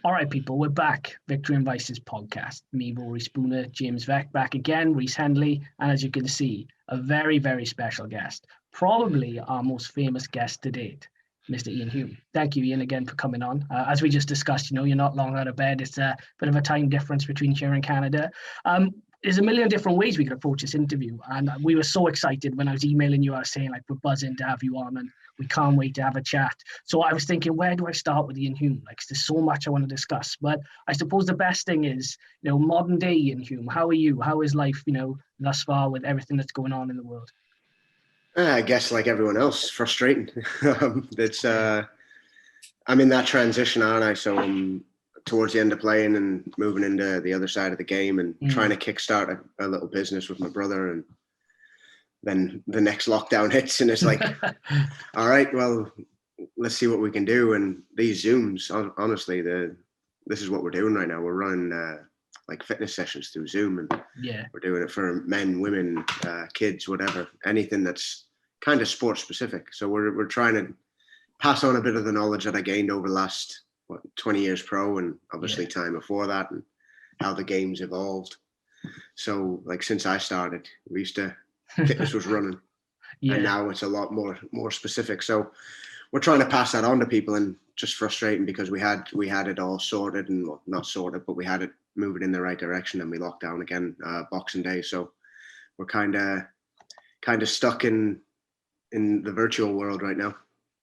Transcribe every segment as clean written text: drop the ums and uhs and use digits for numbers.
All right, people, we're back. Victory and Vices podcast. Me, Rory Spooner, James Veck, back again, Reese Hendley, and as you can see, a very, very special guest. Probably our most famous guest to date, Mr. Iain Hume. Thank you, Iain, again for coming on. As we just discussed, you're not long out of bed. It's a bit of a time difference between here and Canada. There's a million different ways we could approach this interview, and we were so excited when I was emailing you. I was saying, like, we're buzzing to have you on, and we can't wait to have a chat. So I was thinking, where do I start with Iain Hume? Like, there's so much I want to discuss. But I suppose the best thing is, modern day Iain Hume. How are you? How is life, thus far with everything that's going on in the world? I guess like everyone else, frustrating. I'm in that transition, aren't I? So I'm towards the end of playing and moving into the other side of the game and trying to kickstart a little business with my brother. And then the next lockdown hits and it's like, all right, well, let's see what we can do. And these Zooms, honestly, this is what we're doing right now. We're running like fitness sessions through Zoom, and we're doing it for men, women, kids, whatever, anything that's kind of sports specific. So we're trying to pass on a bit of the knowledge that I gained over the last 20 years pro, and obviously time before that, and how the game's evolved. So like since I started, we used to fitness was running, and now it's a lot more specific. So we're trying to pass that on to people, and just frustrating because we had it all sorted, and not sorted, but we had it moving in the right direction, and we locked down again Boxing Day. So we're kind of stuck in the virtual world right now.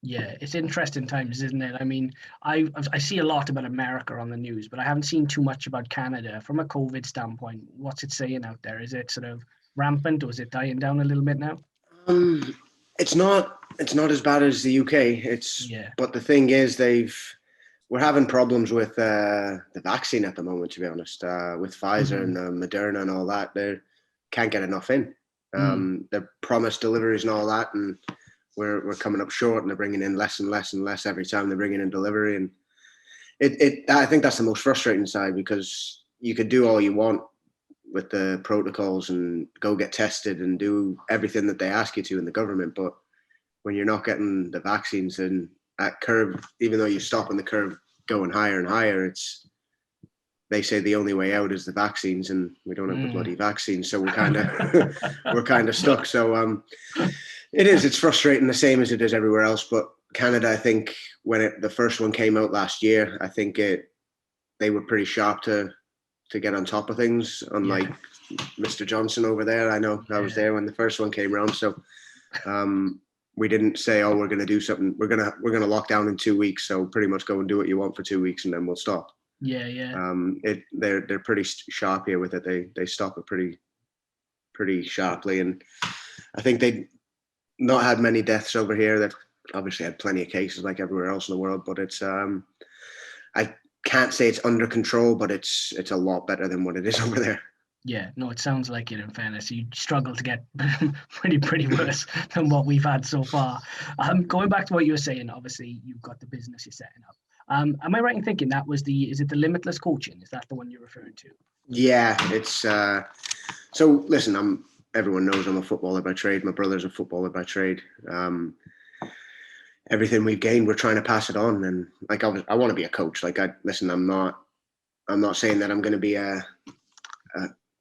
Yeah, it's interesting times, isn't it? I mean, I see a lot about America on the news, but I haven't seen too much about Canada. From a COVID standpoint, what's it saying out there? Is it sort of rampant, or is it dying down a little bit now? It's not as bad as the UK. But the thing is, we're having problems with the vaccine at the moment, to be honest. With Pfizer and Moderna and all that, they can't get enough in. They're promised deliveries and all that, and we're coming up short, and they're bringing in less and less and less every time they're bringing in delivery. And I think that's the most frustrating side, because you could do all you want with the protocols and go get tested and do everything that they ask you to in the government, but when you're not getting the vaccines, and that curve, even though you're stopping the curve going higher and higher, they say the only way out is the vaccines, and we don't have the bloody vaccines, so we're kind of stuck. So it's frustrating, the same as it is everywhere else. But Canada, I think when the first one came out last year, I think they were pretty sharp to get on top of things, unlike Mr. Johnson over there. I know I was there when the first one came around, so we didn't say, oh, we're going to do something. We're gonna lock down in 2 weeks, so pretty much go and do what you want for 2 weeks, and then we'll stop. They're pretty sharp here with it. They stop it pretty sharply, and I think they not had many deaths over here. They've obviously had plenty of cases like everywhere else in the world, but it's I can't say it's under control, but it's a lot better than what it is over there. Yeah, no, it sounds like it. In fairness, you struggle to get pretty worse than what we've had so far. Going back to what you were saying, obviously you've got the business you're setting up. Am I right in thinking that was is it the Limitless coaching? Is that the one you're referring to? Yeah, it's so listen, everyone knows I'm a footballer by trade. My brother's a footballer by trade. Everything we've gained, we're trying to pass it on. And like, I want to be a coach. Like, I'm not saying that I'm going to be a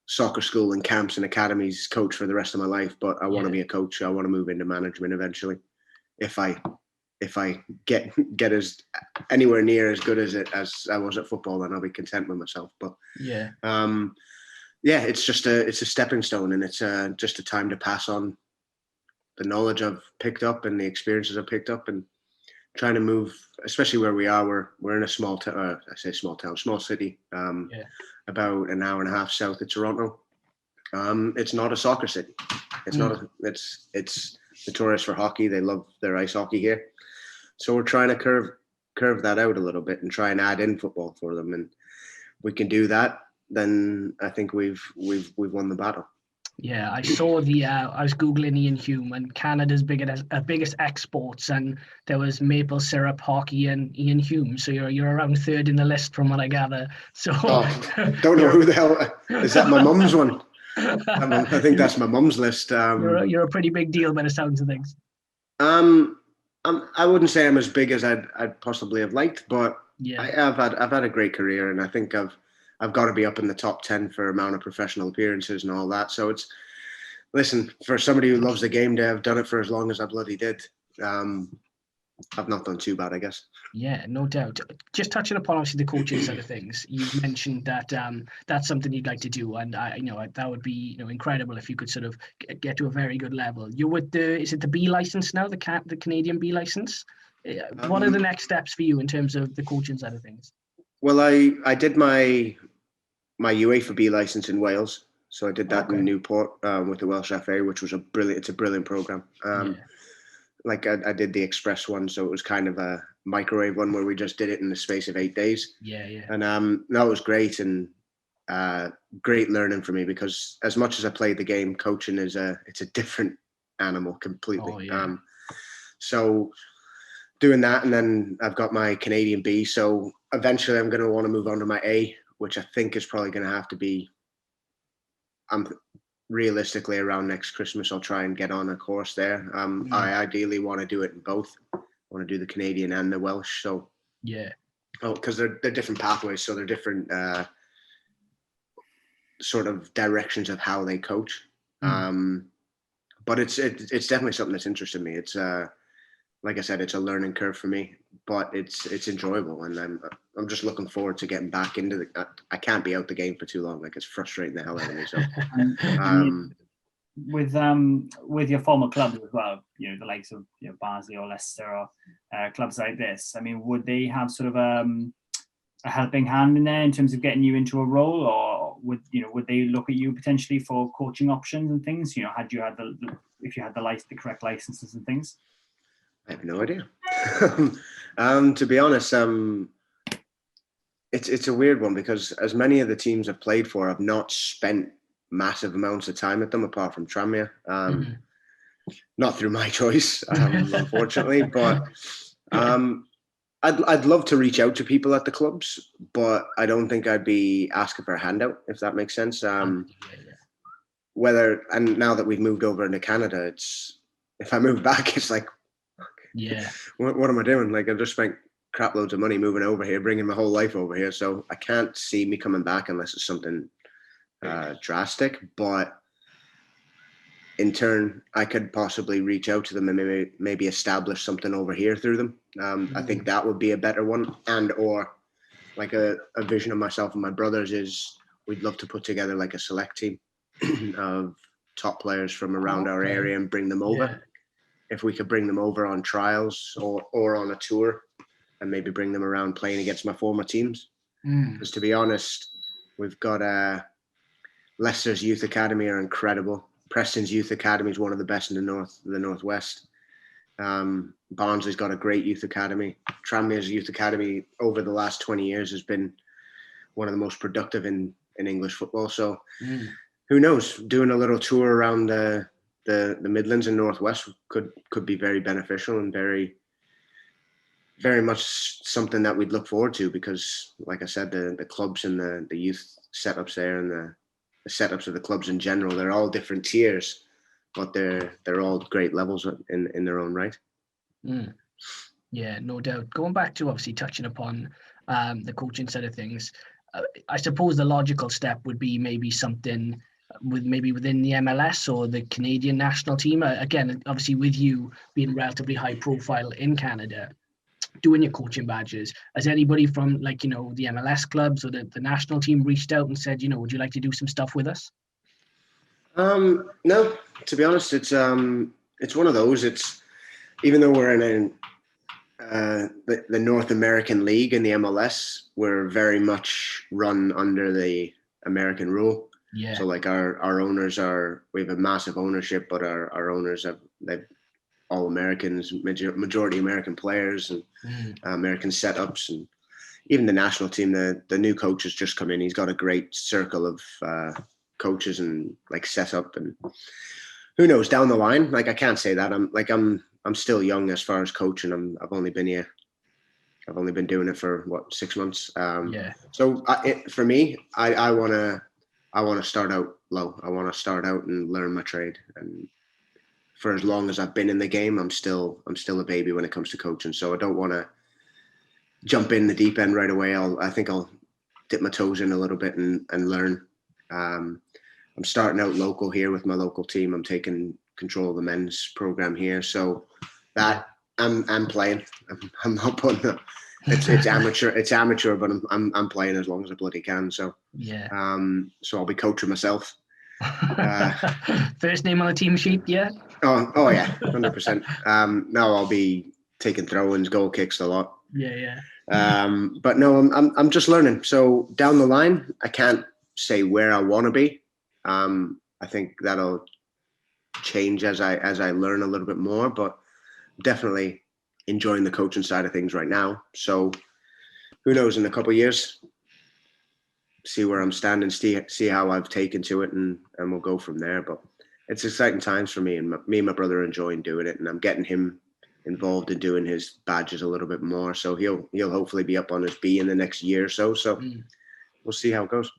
soccer school and camps and academies coach for the rest of my life, but I want to be a coach. I want to move into management eventually. If I get as anywhere near as good as I was at football, then I'll be content with myself. But it's just a stepping stone, and it's just a time to pass on the knowledge I've picked up and the experiences I've picked up, and trying to move, especially where we are. We're in a small town. I say small town, small city, about an hour and a half south of Toronto. It's not a soccer city. It's not. It's notorious for hockey. They love their ice hockey here. So we're trying to curve that out a little bit and try and add in football for them. And we can do that, then I think we've won the battle. Yeah, I saw I was Googling Iain Hume, and Canada's biggest exports, and there was maple syrup, hockey, and Iain Hume. So you're around third in the list from what I gather. So don't know who the hell is that. My mum's one. I think that's my mum's list. You're a pretty big deal by the sounds of things. I wouldn't say I'm as big as I'd possibly have liked, but Yeah, I've had a great career, and I think I've got to be up in the top 10 for amount of professional appearances and all that. So listen, for somebody who loves the game to have done it for as long as I bloody did, I've not done too bad, I guess. Yeah, no doubt. Just touching upon obviously the coaching side of things, you've mentioned that that's something you'd like to do, and that would be incredible if you could sort of get to a very good level. You're with is it the B license now, the Canadian B license? What are the next steps for you in terms of the coaching side of things? Well, I did my UEFA B license in Wales, so I did that in Newport with the Welsh FA, which was it's a brilliant program. Like I did the express one, so it was kind of a microwave one where we just did it in the space of 8 days. And that was great, and great learning for me, because as much as I played the game, coaching it's a different animal completely. So doing that, and then I've got my Canadian B, so eventually I'm going to want to move on to my A, which I think is probably going to have to be, realistically around next Christmas. I'll try and get on a course there. I ideally want to do it in both. I want to do the Canadian and the Welsh. So because they're different pathways, so they're different sort of directions of how they coach. But it's definitely something that's interested me. It's like I said, it's a learning curve for me, but it's enjoyable, and I'm just looking forward to getting back into I can't be out the game for too long. Like, it's frustrating the hell out of me. So, with your former clubs as well, the likes of Barnsley or Leicester or clubs like this, I mean, would they have sort of a helping hand in there in terms of getting you into a role, or would they look at you potentially for coaching options and things? If you had the correct licenses and things. I have no idea. To be honest, it's a weird one, because as many of the teams I've played for, I've not spent massive amounts of time at them, apart from Tranmere. Not through my choice, unfortunately. But I'd love to reach out to people at the clubs, but I don't think I'd be asking for a handout, if that makes sense. And now that we've moved over into Canada, if I move back, it's like, what am I doing? Like, I've just spent crap loads of money moving over here, bringing my whole life over here. So I can't see me coming back unless it's something drastic. But in turn, I could possibly reach out to them and maybe establish something over here through them. I think that would be a better one. And or like a vision of myself and my brothers is, we'd love to put together like a select team of top players from around our area and bring them over. If we could bring them over on trials or on a tour, and maybe bring them around playing against my former teams. Because to be honest, we've got Leicester's youth academy are incredible. Preston's youth academy is one of the best in the northwest. Barnsley's got a great youth academy. Tranmere's youth academy over the last 20 years has been one of the most productive in English football. So who knows? Doing a little tour around the Midlands and Northwest could be very beneficial, and very, very much something that we'd look forward to, because like I said, the clubs and the youth setups there, and the setups of the clubs in general, they're all different tiers, but they're all great levels in their own right. Yeah, no doubt. Going back to obviously touching upon the coaching side of things, I suppose the logical step would be maybe something within the MLS or the Canadian national team. Again, obviously with you being relatively high profile in Canada, doing your coaching badges, has anybody from the MLS clubs or the national team reached out and said, would you like to do some stuff with us? No, to be honest, it's one of those. It's, even though we're in the North American League in the MLS, we're very much run under the American rule. So like our owners we have a massive ownership, but our owners they've all Americans, majority American players, and American setups, and even the national team. The new coach has just come in. He's got a great circle of coaches and like setup, and who knows down the line. Like, I can't say that. I'm still young as far as coaching. I've only been here. I've only been doing it for 6 months. So for me, I want to start out low. I want to start out and learn my trade. And for as long as I've been in the game, I'm still a baby when it comes to coaching. So I don't want to jump in the deep end right away. I think I'll dip my toes in a little bit and learn. I'm starting out local here with my local team. I'm taking control of the men's program here, so that I'm playing. I'm not putting up. It's amateur. It's amateur, but I'm playing as long as I bloody can. So so I'll be coaching myself. First name on the team sheet, yeah. Oh yeah, 100%. Now I'll be taking throw-ins, goal kicks a lot. Yeah. But no, I'm just learning. So down the line, I can't say where I want to be. I think that'll change as I learn a little bit more, but definitely enjoying the coaching side of things right now. So who knows, in a couple of years, see where I'm standing, see how I've taken to it, and we'll go from there. But it's exciting times for me, and me and my brother are enjoying doing it, and I'm getting him involved in doing his badges a little bit more. So he'll hopefully be up on his B in the next year or so. So we'll see how it goes.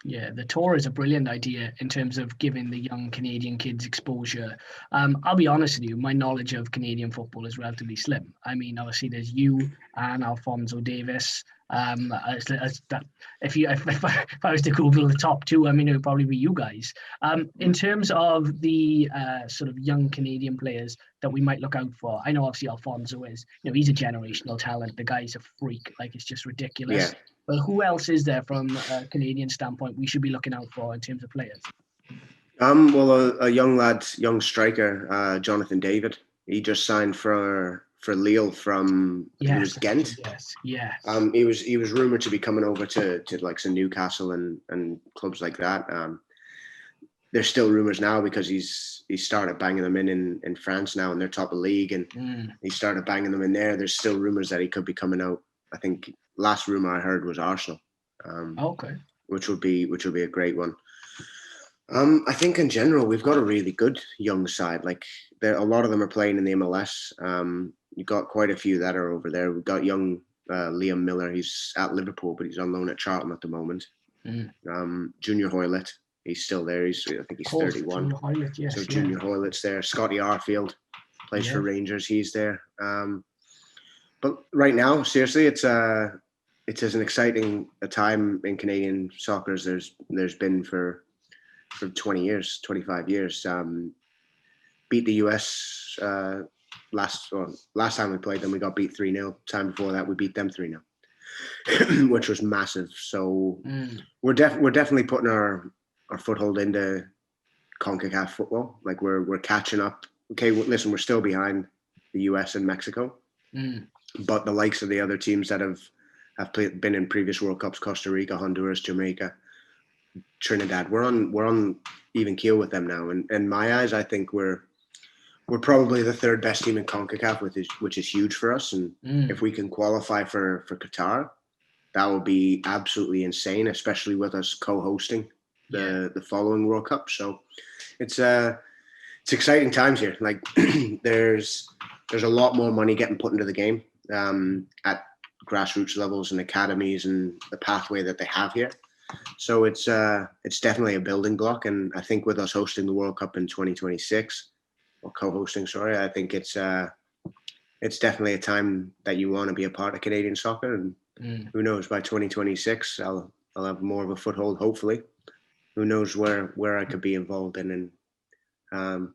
Yeah, the tour is a brilliant idea in terms of giving the young Canadian kids exposure. I'll be honest with you, my knowledge of Canadian football is relatively slim. I mean, obviously there's you and Alphonso Davies. If I was to Google the top two, I mean, it would probably be you guys. In terms of the sort of young Canadian players that we might look out for, I know obviously Alphonso is, he's a generational talent. The guy's a freak, like it's just ridiculous. Yeah. But who else is there from a Canadian standpoint we should be looking out for in terms of players? Well, a young striker, Jonathan David. He just signed for Lille from Ghent. Yes. He was rumored to be coming over to like some Newcastle and clubs like that. There's still rumors now because he's started banging them in France now in their top of league, and he started banging them in there. There's still rumors that he could be coming out. I think last rumor I heard was Arsenal. Okay. Which would be a great one. I think in general we've got a really good young side. Like a lot of them are playing in the MLS. You've got quite a few that are over there. We've got young Liam Miller. He's at Liverpool, but he's on loan at Charlton at the moment. Junior Hoylett, he's still there. I think he's 31. Junior Hoylett, yes. So Junior Hoylett's there. Scotty Arfield plays for Rangers. He's there. But right now, seriously, it's an exciting a time in Canadian soccer as there's been for 20 years, 25 years. Beat the US last time we played them, we got beat 3-0. Time before that, we beat them 3-0, which was massive. So we're definitely putting our foothold into CONCACAF football. Like we're catching up. Okay, listen, we're still behind the US and Mexico, but the likes of the other teams that have been in previous World Cups, Costa Rica, Honduras, Jamaica, Trinidad, we're on even keel with them now. And in my eyes, I think we're probably the third best team in CONCACAF, which is huge for us. And if we can qualify for Qatar, that would be absolutely insane, especially with us co-hosting the following World Cup. So it's exciting times here. Like there's a lot more money getting put into the game at grassroots levels and academies and the pathway that they have here. So it's definitely a building block. And I think with us hosting the World Cup in 2026, or co-hosting, sorry, I think it's definitely a time that you want to be a part of Canadian soccer. And who knows, by 2026, I'll have more of a foothold, hopefully. Who knows where I could be involved in. And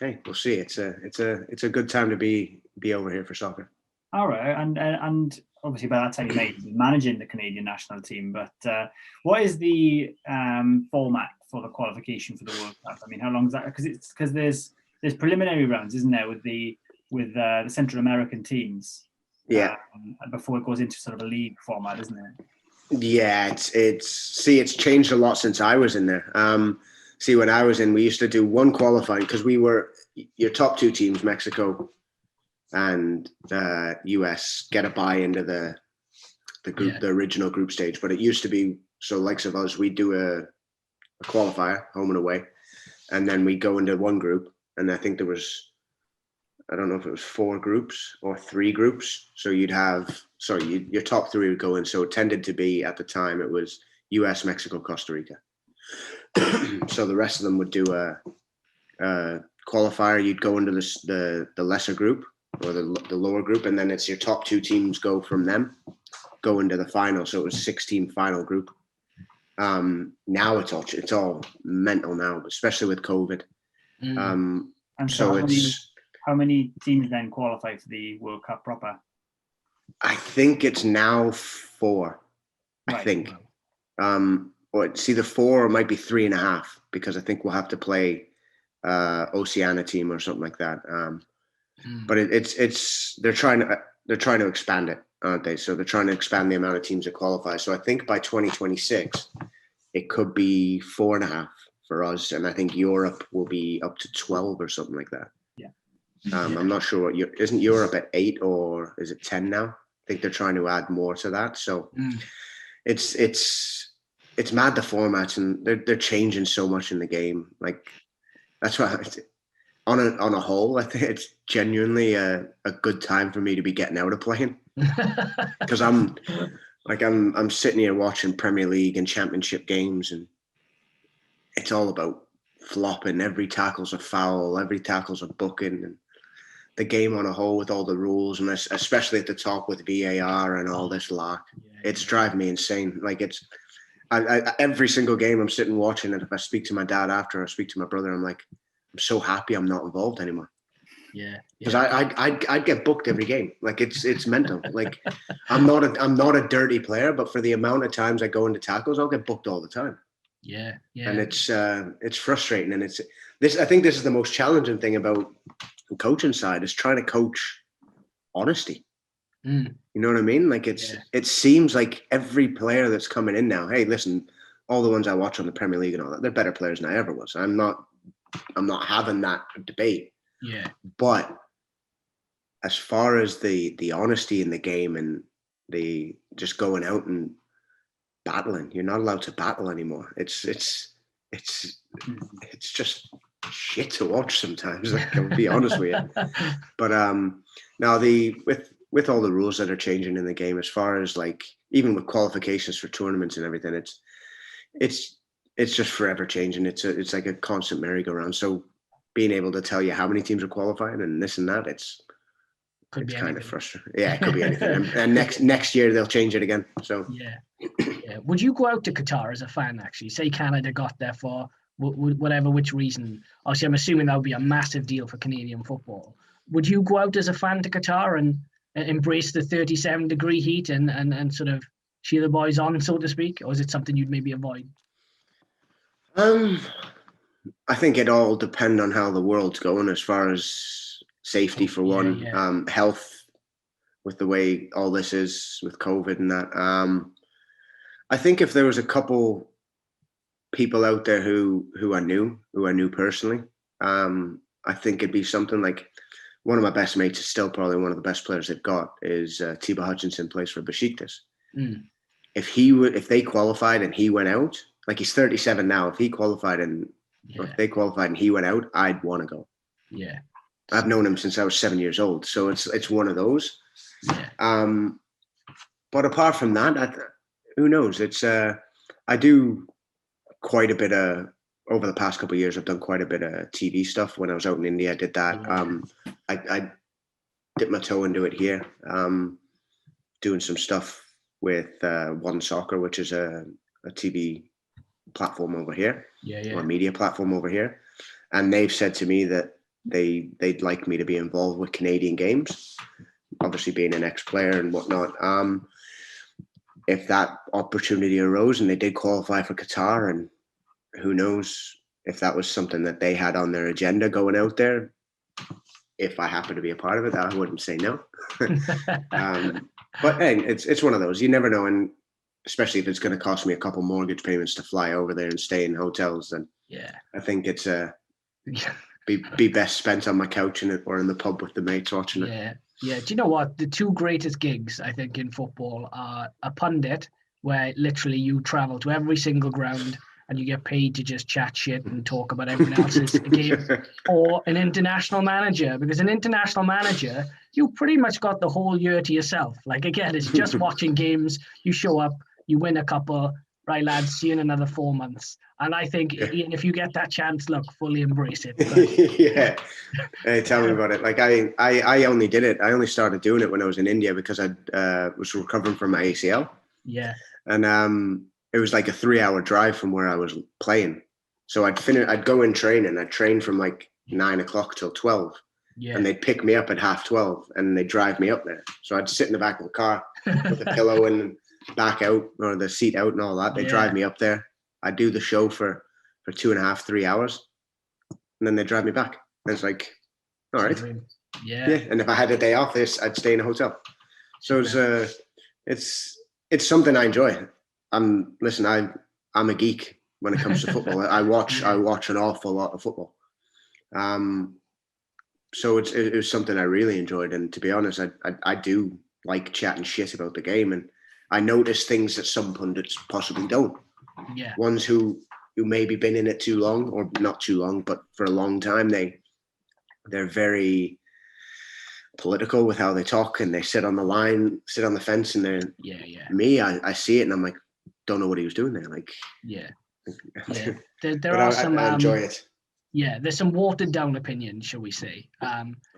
hey, we'll see. It's a good time to be over here for soccer. All right, and obviously by that time you may be managing the Canadian national team, but what is the format for the qualification for the World Cup? I mean, how long is that? Because there's preliminary rounds, isn't there, with the Central American teams? Yeah. Before it goes into sort of a league format, isn't it? Yeah, it's changed a lot since I was in there. When I was in, we used to do one qualifying because we were your top two teams, Mexico and US, get a bye into the group, the original group stage. But it used to be, so likes of us, we'd do a qualifier, home and away, and then we'd go into one group. And I think there was, I don't know if it was 4 groups or 3 groups. So you'd have, your top 3 would go in. So it tended to be, at the time, it was US, Mexico, Costa Rica. So the rest of them would do a qualifier. You'd go into the lesser group, or the lower group, and then it's your top 2 teams go into the final. So it was 6-team final group. Now it's all mental now, especially with COVID. And so how many teams then qualify for the World Cup proper? I think it's now 4. Right. I think. Or it's either 4 or it might be 3.5, because I think we'll have to play Oceania team or something like that. But they're trying to expand it, aren't they? So they're trying to expand the amount of teams that qualify. So I think by 2026 it could be 4.5 for us, and I think Europe will be up to 12 or something like that. Yeah. I'm not sure isn't Europe at 8 or is it 10 now? I think they're trying to add more to that. So it's mad, the formats, and they're changing so much in the game. Like, that's why on a whole, I think it's genuinely a good time for me to be getting out of playing, because I'm sitting here watching Premier League and Championship games, and it's all about flopping. Every tackle's a foul, every tackle's a booking, and the game on a whole with all the rules, and especially at the top with VAR and all this lock, it's driving me insane. Like, it's every single game I'm sitting watching, and if I speak to my dad after, or I speak to my brother, I'm like, I'm so happy I'm not involved anymore. Yeah, because I'd get booked every game. Like, it's mental. Like, I'm not a dirty player, but for the amount of times I go into tackles, I'll get booked all the time. Yeah. And it's frustrating, and I think this is the most challenging thing about the coaching side, is trying to coach honesty. You know what I mean? Like, it seems like every player that's coming in now, hey, listen, all the ones I watch on the Premier League and all that, they're better players than I ever was. I'm not having that debate. Yeah. But as far as the honesty in the game and the just going out and battling, you're not allowed to battle anymore. It's just shit to watch sometimes. Like, I'll be honest with you. But now with all the rules that are changing in the game, as far as, like, even with qualifications for tournaments and everything, it's just forever changing. It's like a constant merry-go-round. So being able to tell you how many teams are qualifying and this and that, it's kind of frustrating. Yeah, it could be anything. And next year they'll change it again. So yeah. Would you go out to Qatar as a fan? Actually, say Canada got there for which reason? Obviously, I'm assuming that would be a massive deal for Canadian football. Would you go out as a fan to Qatar and embrace the 37-degree heat and sort of cheer the boys on, so to speak, or is it something you'd maybe avoid? I think it all depends on how the world's going, as far as safety for one, health with the way all this is with COVID and that. I think if there was a couple people out there who I knew personally, I think it'd be something like, one of my best mates is still probably one of the best players they've got, is Tiba Hutchinson, plays for Besiktas. If they qualified and he went out, like, he's 37 now, if he qualified or if they qualified and he went out, I'd want to go. Yeah. I've known him since I was 7 years old. So it's one of those. Yeah. But apart from that, who knows? I do quite a bit of, over the past couple of years, I've done quite a bit of TV stuff. When I was out in India, I did that. I dipped my toe into it here, doing some stuff with One Soccer, which is a TV platform over here, or a media platform over here. And they've said to me that they'd like me to be involved with Canadian games, obviously being an ex-player and whatnot. If that opportunity arose and they did qualify for Qatar, and who knows if that was something that they had on their agenda going out there, if I happen to be a part of it, I wouldn't say no. But hey, it's one of those, you never know. And especially if it's going to cost me a couple mortgage payments to fly over there and stay in hotels, then I think it's be best spent on my couch or in the pub with the mates watching it. Yeah. Do you know what? The two greatest gigs, I think, in football are a pundit, where literally you travel to every single ground and you get paid to just chat shit and talk about everyone else's game, or an international manager, because an international manager, you pretty much got the whole year to yourself. Like, again, it's just watching games. You show up, you win a couple, right, lads, see you in another 4 months. And I think, Iain, if you get that chance, look, fully embrace it. Yeah. Hey, tell me about it. Like I only did it. I only started doing it when I was in India because I was recovering from my ACL. Yeah. And it was like a 3-hour drive from where I was playing. So I'd go in training. I'd train from like 9 o'clock till 12. Yeah. And they'd pick me up at 12:30 and they'd drive me up there. So I'd sit in the back of the car, put the pillow in, back out, or the seat out and all that. They'd drive me up there. I'd do the show for 2.5, 3 hours. And then they'd drive me back. And it's like, all right. Yeah. And if I had a day off this, I'd stay in a hotel. So it's something I enjoy. I'm a geek when it comes to football. I watch an awful lot of football. So it was something I really enjoyed. And to be honest, I do like chatting shit about the game. And I notice things that some pundits possibly don't. Yeah. Ones who maybe been in it too long, or not too long, but for a long time, they're very political with how they talk, and they sit on the line, sit on the fence, and they're me. I see it, and I'm like, don't know what he was doing there. Like, there are some. I enjoy it. Yeah, there's some watered down opinions, shall we say,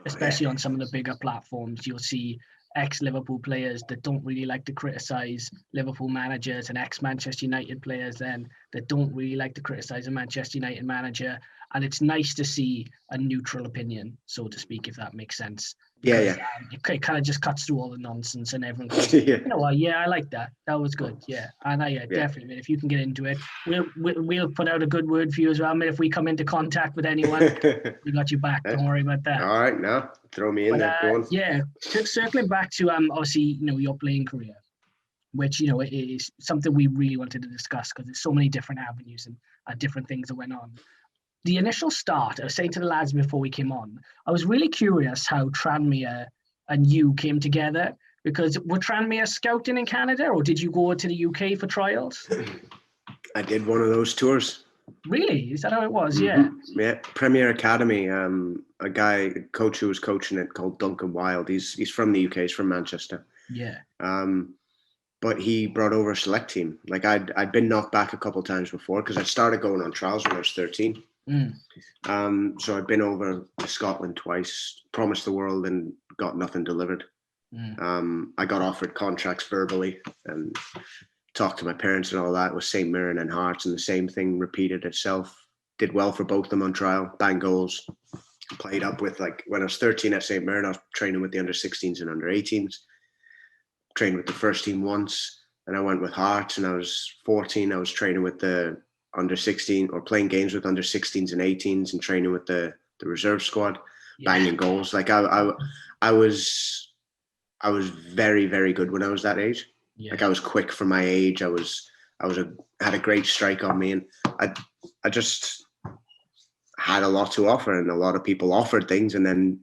especially on some of the bigger platforms. You'll see ex-Liverpool players that don't really like to criticise Liverpool managers, and ex-Manchester United players then that don't really like to criticise a Manchester United manager. And it's nice to see a neutral opinion, so to speak, if that makes sense. Because, it kind of just cuts through all the nonsense, and everyone goes, you know what, I like that. That was good, And definitely, man, if you can get into it, we'll put out a good word for you as well. I mean, if we come into contact with anyone, we got you back. Don't worry about that. All right, now throw me in there. Go on. Yeah, circling back to obviously, your playing career, which is something we really wanted to discuss because there's so many different avenues and different things that went on. The initial start, I was saying to the lads before we came on, I was really curious how Tranmere and you came together, because were Tranmere scouting in Canada, or did you go to the UK for trials? I did one of those tours. Really? Is that how it was? Mm-hmm. Yeah. Premier Academy. A coach who was coaching it called Duncan Wilde. He's from the UK. He's from Manchester. Yeah. But he brought over a select team. Like I'd been knocked back a couple of times before because I started going on trials when I was 13. So I'd been over to Scotland twice, promised the world, and got nothing delivered. I got offered contracts verbally and talked to my parents and all that with St. Mirren and Hearts, and the same thing repeated itself. Did well for both of them on trial, bang goals. Played up with, like, when I was 13 at St. Mirren, I was training with the under 16s and under 18s. Trained with the first team once, and I went with Hearts, and I was 14. I was training with the under 16, or playing games with under 16s and 18s, and training with the reserve squad, banging goals. Like I was very, very good when I was that age. Like I was quick for my age. Had a great strike on me, and I just had a lot to offer, and a lot of people offered things and then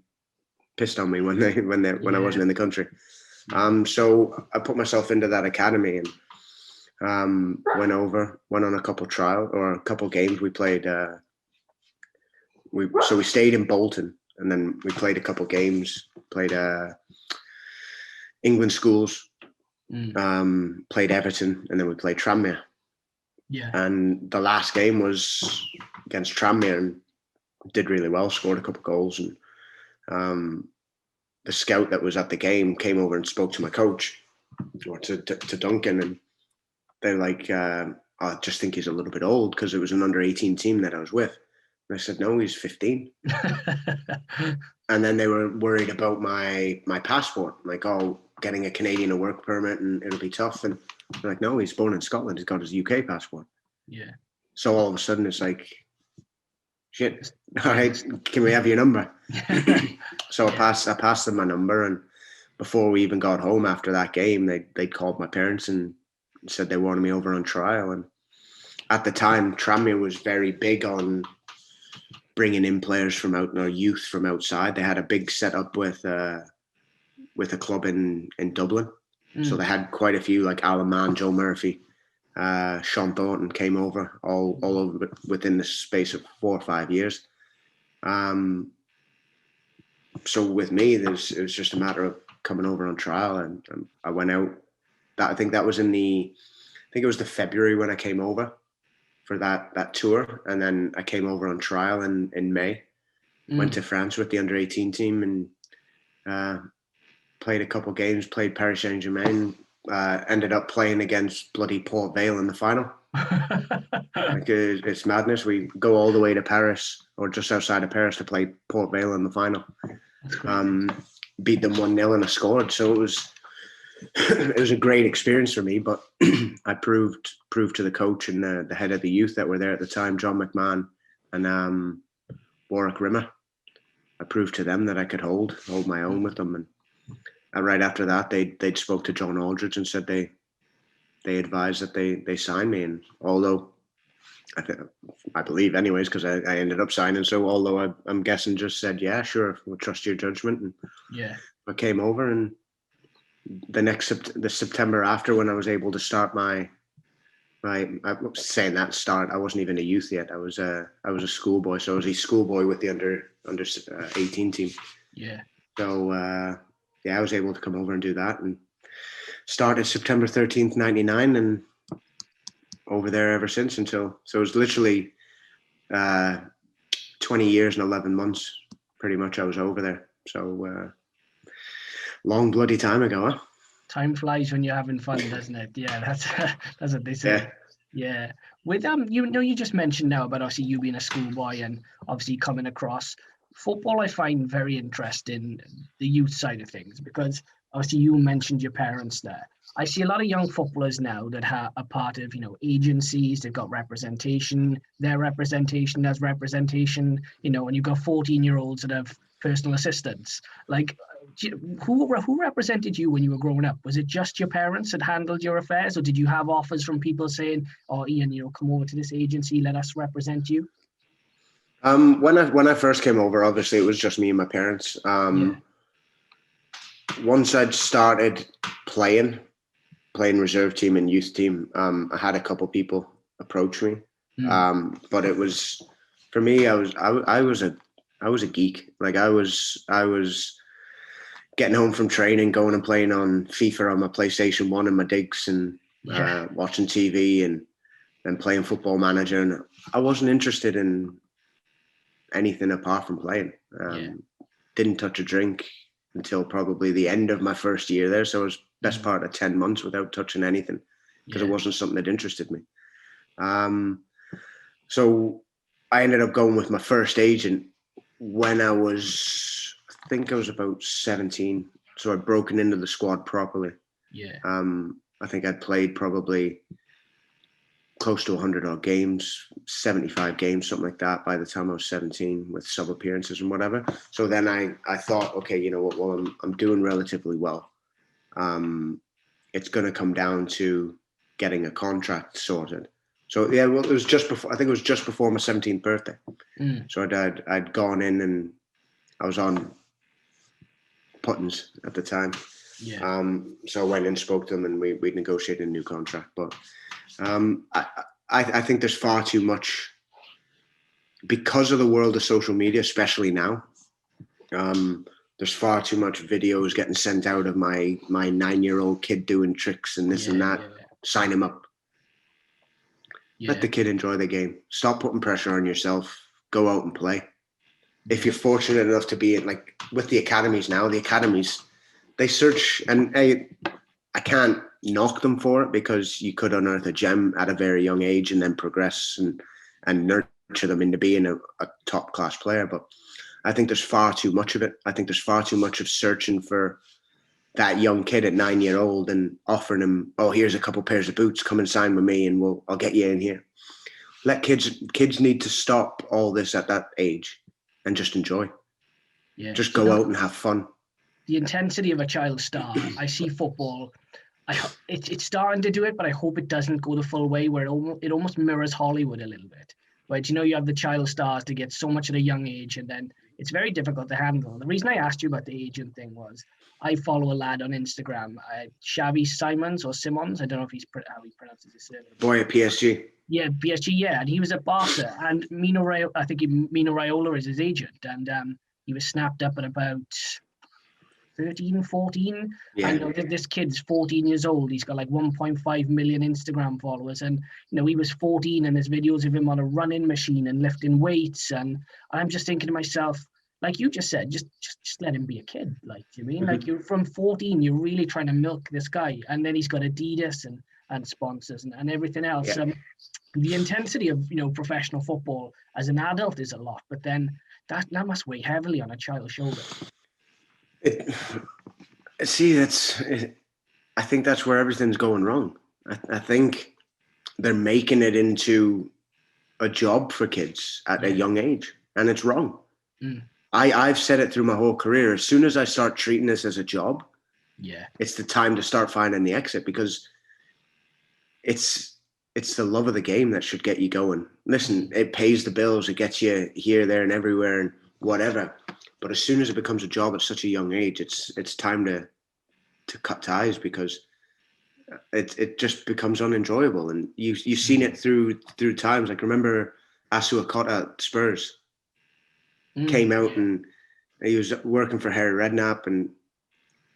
pissed on me when I wasn't in the country. So I put myself into that academy and went on a couple games. We played. We stayed in Bolton, and then we played a couple games. Played England schools. Played Everton, and then we played Tranmere. Yeah. And the last game was against Tranmere, and did really well. Scored a couple of goals, and the scout that was at the game came over and spoke to my coach, or to Duncan, and they're like, I just think he's a little bit old, because it was an under 18 team that I was with. And I said, no, he's 15. And then they were worried about my passport, like, getting a Canadian a work permit and it'll be tough. And they're like, no, he's born in Scotland. He's got his UK passport. Yeah. So all of a sudden it's like, shit, all right, can we have your number? So I passed them my number, and before we even got home after that game, they called my parents and said they wanted me over on trial. And at the time, Tranmere was very big on bringing in players from out, or youth from outside. They had a big setup with a club in Dublin. So they had quite a few, like Alan Mann, Joe Murphy, Sean Thornton came over, all over within the space of 4 or 5 years. So with me, it was just a matter of coming over on trial, and I went out. I think that was in the think it was the February when I came over for that tour, and then I came over on trial in May. Went to France with the under-18 team and played a couple games. Played Paris Saint-Germain. Ended up playing against bloody Port Vale in the final. Like it's madness. We go all the way to Paris, or just outside of Paris, to play Port Vale in the final. Beat them 1-0 and I scored. So it was a great experience for me. But I proved to the coach and the head of the youth that were there at the time, John McMahon and Warwick Rimmer. I proved to them that I could hold my own with them. And right after that, they'd spoke to John Aldridge and said they advised that they signed me. And although I believe anyways, because I ended up signing. So although I'm guessing just said, yeah, sure, we'll trust your judgment. And yeah, I came over, and the September after, when I was able to start I was saying that start, I wasn't even a youth yet. I was a schoolboy. So I was a schoolboy with the under 18 team. Yeah. So I was able to come over and do that, and started September 13th, 99, and over there ever since so it was literally 20 years and 11 months pretty much I was over there. So long bloody time ago, huh? Time flies when you're having fun, doesn't it? Yeah, that's what they say. Yeah. With you just mentioned now about obviously you being a schoolboy and obviously coming across football. I find very interesting the youth side of things, because obviously you mentioned your parents there. I see a lot of young footballers now that are part of, agencies. They've got representation. Their representation has representation, and you've got 14-year-olds that have personal assistants. Like, who represented you when you were growing up? Was it just your parents that handled your affairs, or did you have offers from people saying, "Oh, Iain, come over to this agency, let us represent you"? When I first came over, obviously it was just me and my parents. Once I'd started playing reserve team and youth team, I had a couple people approach me. But it was, for me, I was a geek. Like I was getting home from training, going and playing on FIFA on my PlayStation 1 and my digs, and watching TV and playing Football Manager. And I wasn't interested in anything apart from playing. Didn't touch a drink until probably the end of my first year there. So it was best part of 10 months without touching anything, because it wasn't something that interested me. So I ended up going with my first agent when I think I was about 17. So I'd broken into the squad properly. I think I'd played probably close to 100 odd games, 75 games, something like that, by the time I was 17, with sub appearances and whatever. So then I thought, okay, you know what? Well, I'm doing relatively well. It's going to come down to getting a contract sorted. So yeah, well, it was just before. I think it was just before my 17th birthday. So I'd gone in and I was on puttings at the time. So I went and spoke to them, and we negotiated a new contract. But I think there's far too much, because of the world of social media, especially now. There's far too much videos getting sent out of my 9-year-old kid doing tricks and this and that. Sign him up. Let the kid enjoy the game. Stop putting pressure on yourself. Go out and play. If you're fortunate enough to be in, like with the academies now, they search, and I can't knock them for it, because you could unearth a gem at a very young age and then progress and nurture them into being a top class player. But I think there's far too much of it. I think there's far too much of searching for that young kid at 9-year-old and offering him, oh, here's a couple pairs of boots, come and sign with me and I'll get you in here. Let kids need to stop all this at that age and just enjoy. Just go out and have fun. The intensity of a child star. I see football. It's starting to do it, but I hope it doesn't go the full way, where it almost mirrors Hollywood a little bit. But you have the child stars to get so much at a young age, and then it's very difficult to handle. The reason I asked you about the agent thing was I follow a lad on Instagram, Xavi Simons or Simons. I don't know if how he pronounces his surname. Boy at PSG. Yeah, PSG. Yeah, and he was at Barca, and Mino Raiola is his agent, and he was snapped up at about 13, 14. Yeah. I know that this kid's 14 years old. He's got like 1.5 million Instagram followers, and he was 14, and there's videos of him on a running machine and lifting weights, and I'm just thinking to myself, like you just said, just let him be a kid. Like, do you mean like you're from 14, you're really trying to milk this guy, and then he's got Adidas and sponsors and everything else. Yeah. The intensity of professional football as an adult is a lot, but then that must weigh heavily on a child's shoulders. I think that's where everything's going wrong. I think they're making it into a job for kids at a young age, and it's wrong. I've said it through my whole career. As soon as I start treating this as a job, it's the time to start finding the exit, because it's the love of the game that should get you going. Listen, it pays the bills, it gets you here, there, and everywhere, and whatever. But as soon as it becomes a job at such a young age, it's time to cut ties, because it just becomes unenjoyable. And you've seen it through times. Like, remember Asu Akota at Spurs came out and he was working for Harry Redknapp, and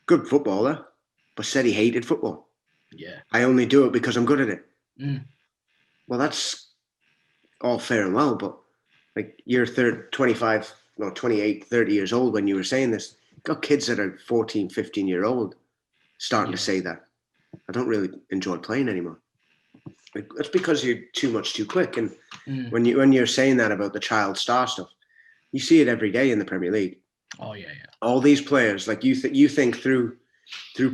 good footballer, but said he hated football. Yeah, I only do it because I'm good at it. Well, that's all fair and well, but like, you're 28, 30 years old when you were saying this. Got kids that are 14, 15-year-old starting to say that. I don't really enjoy playing anymore. Like, that's because you're too much too quick. And when you're saying that about the child star stuff, you see it every day in the Premier League. Oh yeah. All these players, like, you think through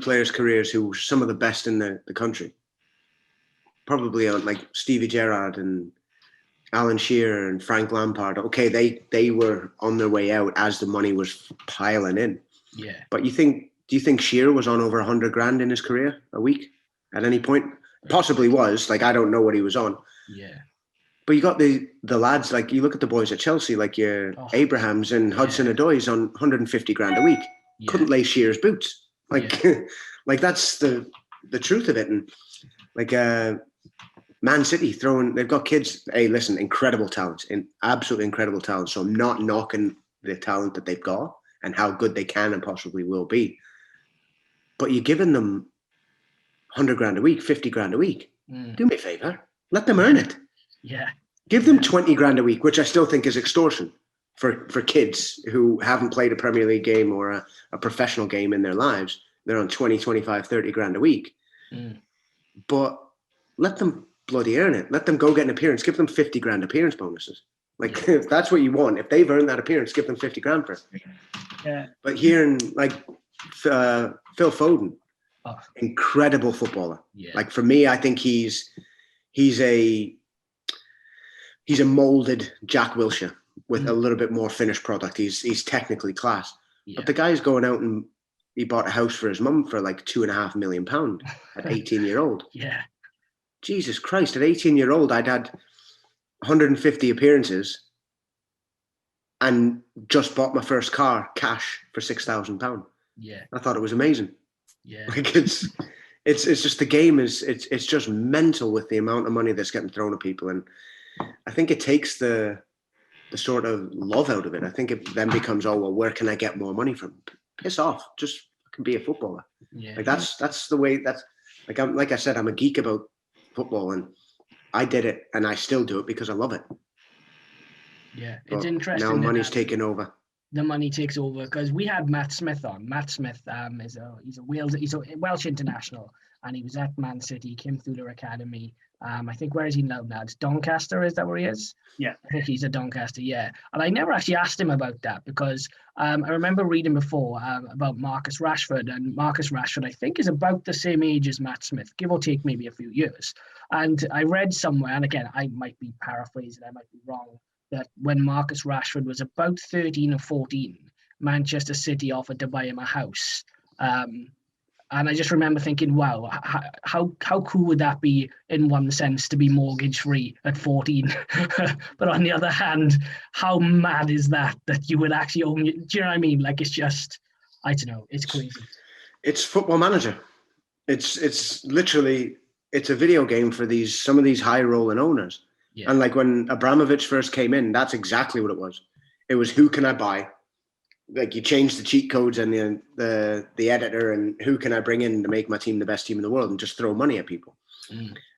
players' careers who were some of the best in the country. Probably on, like, Stevie Gerrard and Alan Shearer and Frank Lampard. Okay, they were on their way out as the money was piling in. Yeah. But do you think Shearer was on over 100 grand in his career a week at any point? Possibly was. Like, I don't know what he was on. Yeah. But you got the lads, like, you look at the boys at Chelsea, like your Abrahams and Hudson-Odoi on 150 grand a week. Yeah. Couldn't lay Shearer's boots. Like, like, that's the truth of it. And like, Man City they've got kids. Hey, listen, incredible talent, absolutely incredible talent. So I'm not knocking the talent that they've got and how good they can and possibly will be. But you're giving them 100 grand a week, 50 grand a week. Do me a favor, let them earn it. Yeah. Give them 20 grand a week, which I still think is extortion for kids who haven't played a Premier League game or a professional game in their lives. They're on 20, 25, 30 grand a week. But let them bloody earn it. Let them go get an appearance. Give them 50 grand appearance bonuses. Like, if that's what you want, if they've earned that appearance, give them 50 grand for it. Yeah. But hearing, like, Phil Foden, incredible footballer. Yeah. Like, for me, I think he's a molded Jack Wilshere with a little bit more finished product. He's technically class. Yeah. But the guy's going out and he bought a house for his mum for like £2.5 million at 18-year-old. Yeah. Jesus Christ, at 18-year-old, I'd had 150 appearances and just bought my first car cash for £6,000. Yeah. I thought it was amazing. Yeah. Like, it's just, the game it's just mental with the amount of money that's getting thrown at people. And I think it takes the sort of love out of it. I think it then becomes, oh, well, where can I get more money from? Piss off. Just fucking be a footballer. Yeah. Like, that's the way, like I said, I'm a geek about football, and I did it and I still do it because I love it. Yeah, but it's interesting. Now money's taking over. The money takes over, because we had Matt Smith on. Matt Smith he's a Welsh international, and he was at Man City. He came through their academy. I think, where is he now? It's Doncaster, is that where he is? Yeah. I think he's at Doncaster, yeah. And I never actually asked him about that, because I remember reading before about Marcus Rashford, and Marcus Rashford, I think, is about the same age as Matt Smith, give or take maybe a few years. And I read somewhere, and again, I might be paraphrasing, I might be wrong, that when Marcus Rashford was about 13 or 14, Manchester City offered to buy him a house. And I just remember thinking, wow, how cool would that be, in one sense, to be mortgage free at 14? But on the other hand, how mad is that you would actually own it? Do you know what I mean? Like, it's just, I don't know, it's crazy. It's Football Manager. It's literally, it's a video game for some of these high rolling owners. Yeah. And like, when Abramovich first came in, that's exactly what it was. It was, who can I buy? like you change the cheat codes and the editor and who can I bring in to make my team the best team in the world and just throw money at people.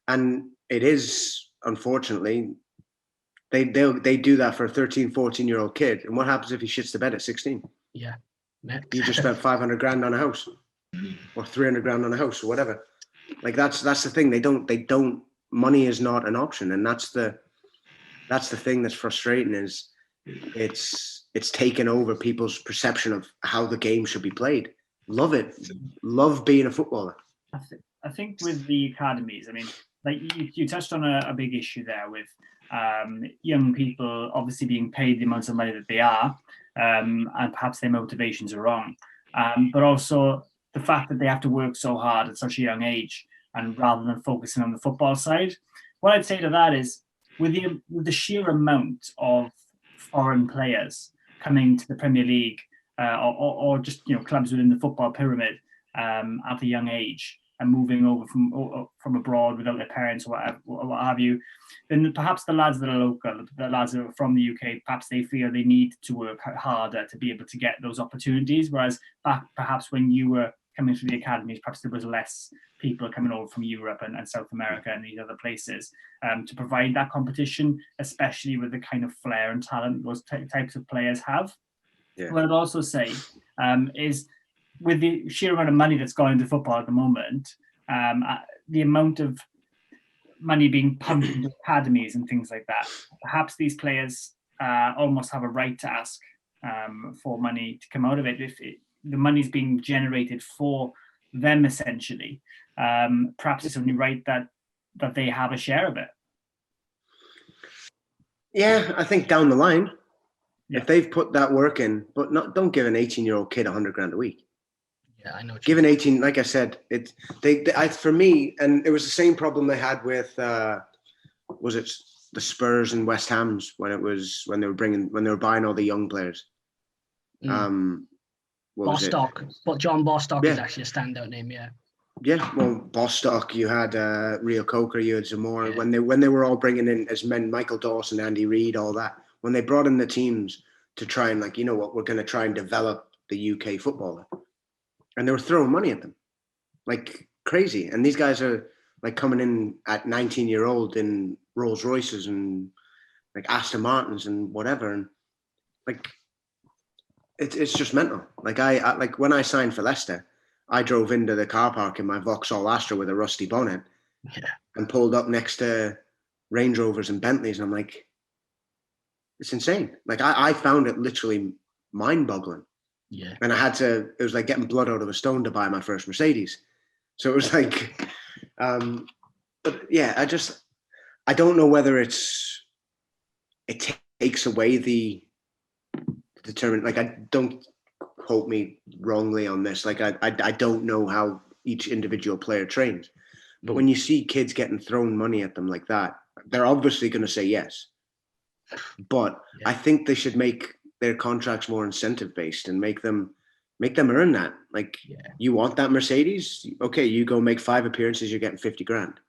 And it is, unfortunately, they do that for a 13, 14-year-old kid. And what happens if he shits the bed at 16? Yeah. You just spent 500 grand on a house or 300 grand on a house or whatever. Like that's the thing. They don't, money is not an option. And that's the thing that's frustrating is it's taken over people's perception of how the game should be played. Love it. Love being a footballer. I think with the academies, I mean, like you touched on a big issue there with young people obviously being paid the amounts of money that they are, and perhaps their motivations are wrong. But also the fact that they have to work so hard at such a young age, and rather than focusing on the football side. What I'd say to that is, with the sheer amount of foreign players coming to the Premier League, or just clubs within the football pyramid at a young age and moving over from abroad without their parents or what have you, then perhaps the lads that are local, the lads that are from the UK, perhaps they feel they need to work harder to be able to get those opportunities. Whereas back perhaps when you were coming through the academies, perhaps there was less people coming over from Europe and South America and these other places to provide that competition, especially with the kind of flair and talent those types of players have. Yeah. What I'd also say is, with the sheer amount of money that's gone into football at the moment, the amount of money being pumped into academies and things like that, perhaps these players almost have a right to ask for money to come out of it. If the money's being generated for them, essentially, perhaps it's only right that they have a share of it. Yeah, I think down the line, if they've put that work in, but don't give an 18-year-old kid 100 grand a week. Yeah, I know. Give an 18, like I said, for me, and it was the same problem they had with, was it the Spurs and West Ham's when they were buying all the young players. Bostock, but John Bostock is actually a standout name. Yeah, well, Bostock, you had Rio Coker, you had Zamora, when they were all bringing in as men, Michael Dawson, Andy Reid, all that. When they brought in the teams to try and we're going to try and develop the UK footballer. And they were throwing money at them like crazy. And these guys are like coming in at 19-year-old in Rolls Royces and like Aston Martins and whatever. And like, it's just mental. Like I like when I signed for Leicester, I drove into the car park in my Vauxhall Astra with a rusty bonnet and pulled up next to Range Rovers and Bentleys. And I'm like, it's insane. Like I found it literally mind boggling. Yeah. And it was like getting blood out of a stone to buy my first Mercedes. So it was like, but yeah, I don't know whether it takes away the determined, like, I don't quote me wrongly on this. Like, I don't know how each individual player trains, but when you see kids getting thrown money at them like that, they're obviously going to say yes. But I think they should make their contracts more incentive based and make them earn that. Like, you want that Mercedes? Okay, you go make 5 appearances, you're getting 50 grand.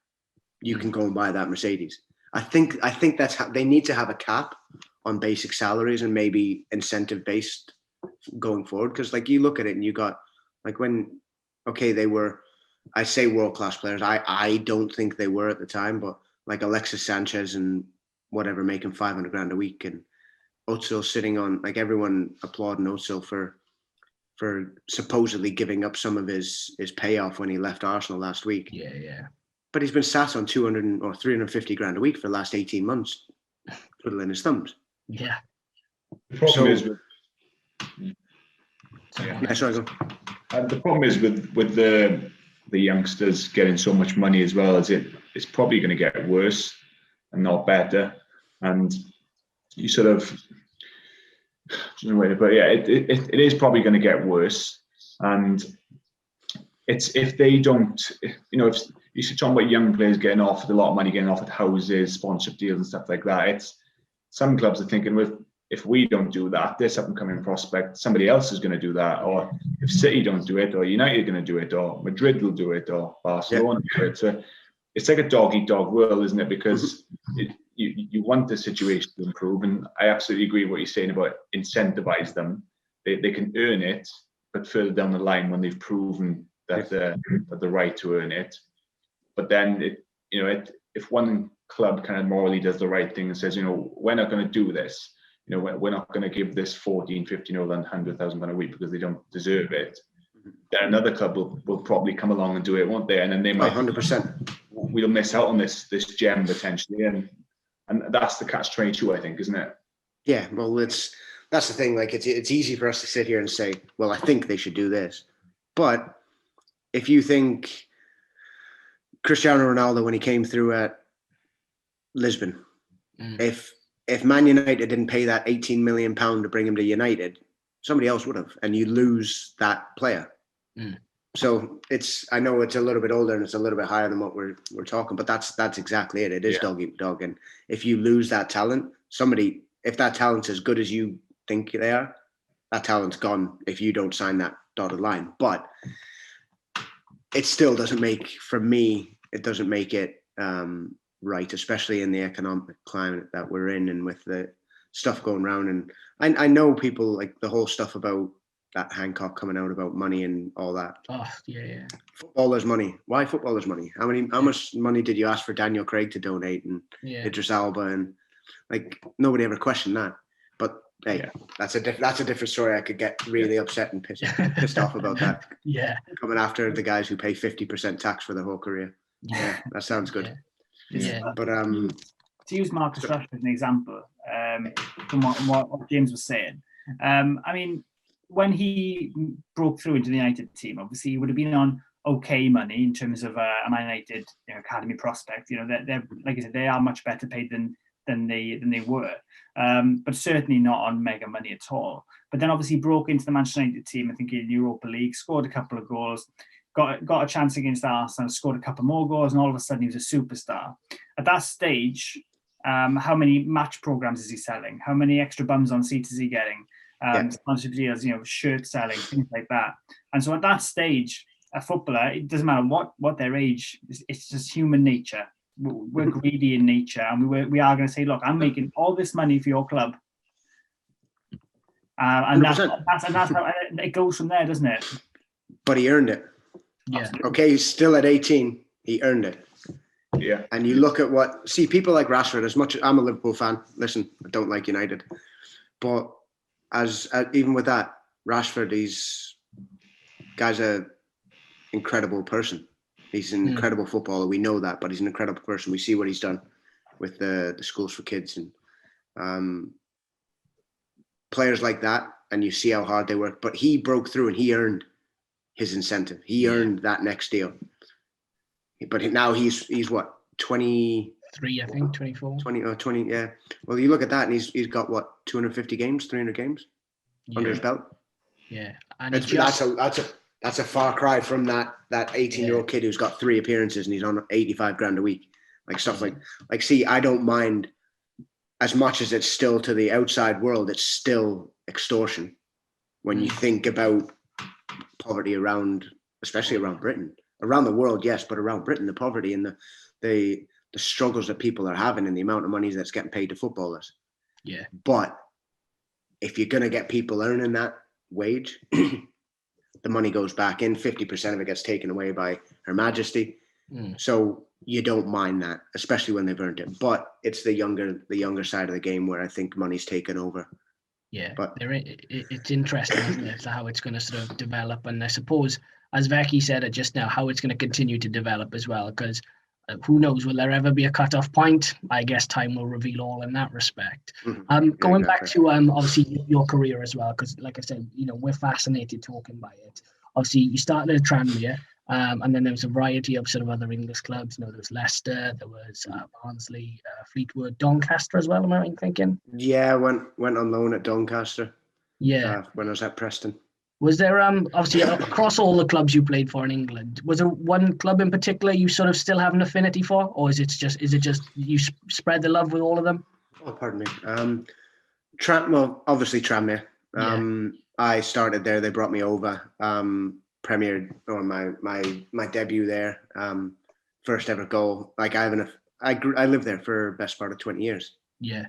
You can go and buy that Mercedes. I think that's how they need to have a cap on basic salaries and maybe incentive based going forward. Because like you look at it and you got like they were, I say world-class players. I don't think they were at the time, but like Alexis Sanchez and whatever, making 500 grand a week, and Özil sitting on, like, everyone applauding Özil for supposedly giving up some of his payoff when he left Arsenal last week. Yeah. But he's been sat on 200 or 350 grand a week for the last 18 months, twiddling his thumbs. Yeah. The problem is the problem is with the youngsters getting so much money as well, as it's probably going to get worse and not better. And you sort of, but yeah, it is probably going to get worse. And it's, if they don't, if you should talk about young players getting offered a lot of money, getting offered houses, sponsorship deals and stuff like that. It's, some clubs are thinking, if we don't do that, this up and coming prospect, somebody else is going to do that. Or if City don't do it, or United are going to do it, or Madrid will do it, or Barcelona will do it. So it's like a dog-eat-dog world, isn't it? Because you want the situation to improve. And I absolutely agree with what you're saying about incentivize them, they can earn it, but further down the line when they've proven that they're the right to earn it. But then if one club kind of morally does the right thing and says, we're not going to do this, we're not going to give this 14, 15-year-old £100,000 a week because they don't deserve it, then another club will probably come along and do it, won't they? And then they might 100%. We'll miss out on this gem potentially, and that's the catch-22, I think, isn't it? Yeah, well, that's the thing. Like, it's easy for us to sit here and say, well, I think they should do this, but if you think Cristiano Ronaldo, when he came through at Lisbon, if Man United didn't pay that £18 million to bring him to United, somebody else would have, and you lose that player. So I know it's a little bit older and it's a little bit higher than what we're talking, but that's exactly it. It is dog eat dog, and if you lose that talent, if that talent's as good as you think they are, that talent's gone if you don't sign that dotted line. But it still doesn't make, for me, it doesn't make it right, especially in the economic climate that we're in and with the stuff going around. And I know people, like the whole stuff about that Hancock coming out about money and all that. Oh, yeah. Footballers' money. Why footballers' money? How much money did you ask for Daniel Craig to donate and Idris Elba, and like nobody ever questioned that. But hey, that's a different story. I could get really upset and pissed off about that. Yeah, coming after the guys who pay 50% tax for their whole career. Yeah, that sounds good. Yeah. But to use Marcus Rashford as an example, from what James was saying, I mean, when he broke through into the United team, obviously he would have been on okay money in terms of a Man United academy prospect. They're like I said, they are much better paid than they were, but certainly not on mega money at all. But then obviously broke into the Manchester United team, I think in Europa League, scored a couple of goals, got a chance against Arsenal, scored a couple more goals, and all of a sudden he was a superstar. At that stage, how many match programs is he selling? How many extra bums on seats is he getting? Sponsorship deals, shirt selling, things like that. And so at that stage, a footballer, it doesn't matter what their age, it's just human nature. We're greedy in nature, and we are going to say, look, I'm making all this money for your club, and that's how it goes from there, doesn't it? But he earned it. Yeah. Okay, he's still at 18. He earned it. Yeah. And you look at people like Rashford. As much as I'm a Liverpool fan, listen, I don't like United, but as even with that, Rashford, guy's a incredible person. He's an incredible footballer. We know that, but he's an incredible person. We see what he's done with the schools for kids and players like that, and you see how hard they work. But he broke through and he earned his incentive. He earned that next deal. But now he's what, 23, I think, 24. 20, yeah. Well, you look at that and he's got what, 250 games, 300 games under his belt. Yeah, and that's a far cry from that 18-year-old kid who's got 3 appearances and he's on 85 grand a week. Like stuff like see, I don't mind, as much as it's still to the outside world, it's still extortion when you think about poverty especially around Britain. Around the world, yes, but around Britain, the poverty and the struggles that people are having and the amount of money that's getting paid to footballers. Yeah. But if you're going to get people earning that wage, the money goes back in, 50% of it gets taken away by Her Majesty. So you don't mind that, especially when they've earned it. But it's the younger side of the game where I think money's taken over. Yeah, but it's interesting, isn't it, how it's going to sort of develop. And I suppose, as Becky said it just now, how it's going to continue to develop as well, because who knows, will there ever be a cut-off point? I guess time will reveal all in that respect. Going back to obviously your career as well, because like I said, we're fascinated talking by it. Obviously, you started at Tranmere, and then there was a variety of sort of other English clubs. There was Leicester, there was Barnsley, Fleetwood, Doncaster as well. Am I right in thinking? Yeah, went on loan at Doncaster. Yeah, when I was at Preston. Was there obviously across all the clubs you played for in England, was there one club in particular you sort of still have an affinity for, or is it just you spread the love with all of them? Oh, pardon me. Obviously Tranmere. I started there. They brought me over. Premiered on my debut there. First ever goal. Like I lived there for the best part of 20 years. Yeah.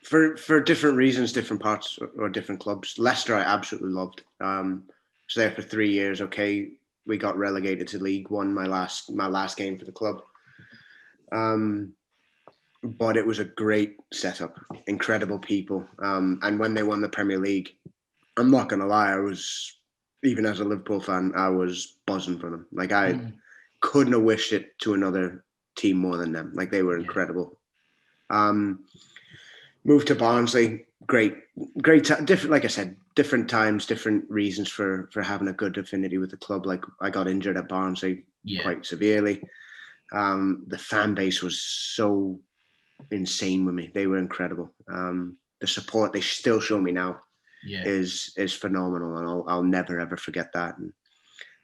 for different reasons, different parts or different clubs. Leicester, I absolutely loved. Was there for 3 years. Okay, we got relegated to League One. My last game for the club. But it was a great setup, incredible people. And when they won the Premier League, I'm not going to lie, I was, even as a Liverpool fan, I was buzzing for them. Like, I couldn't have wished it to another team more than them. Like, they were incredible. Moved to Barnsley, great, different. Like I said, different times, different reasons for having a good affinity with the club. Like, I got injured at Barnsley quite severely. The fan base was so insane with me. They were incredible. The support they still show me now is phenomenal, and I'll never ever forget that. And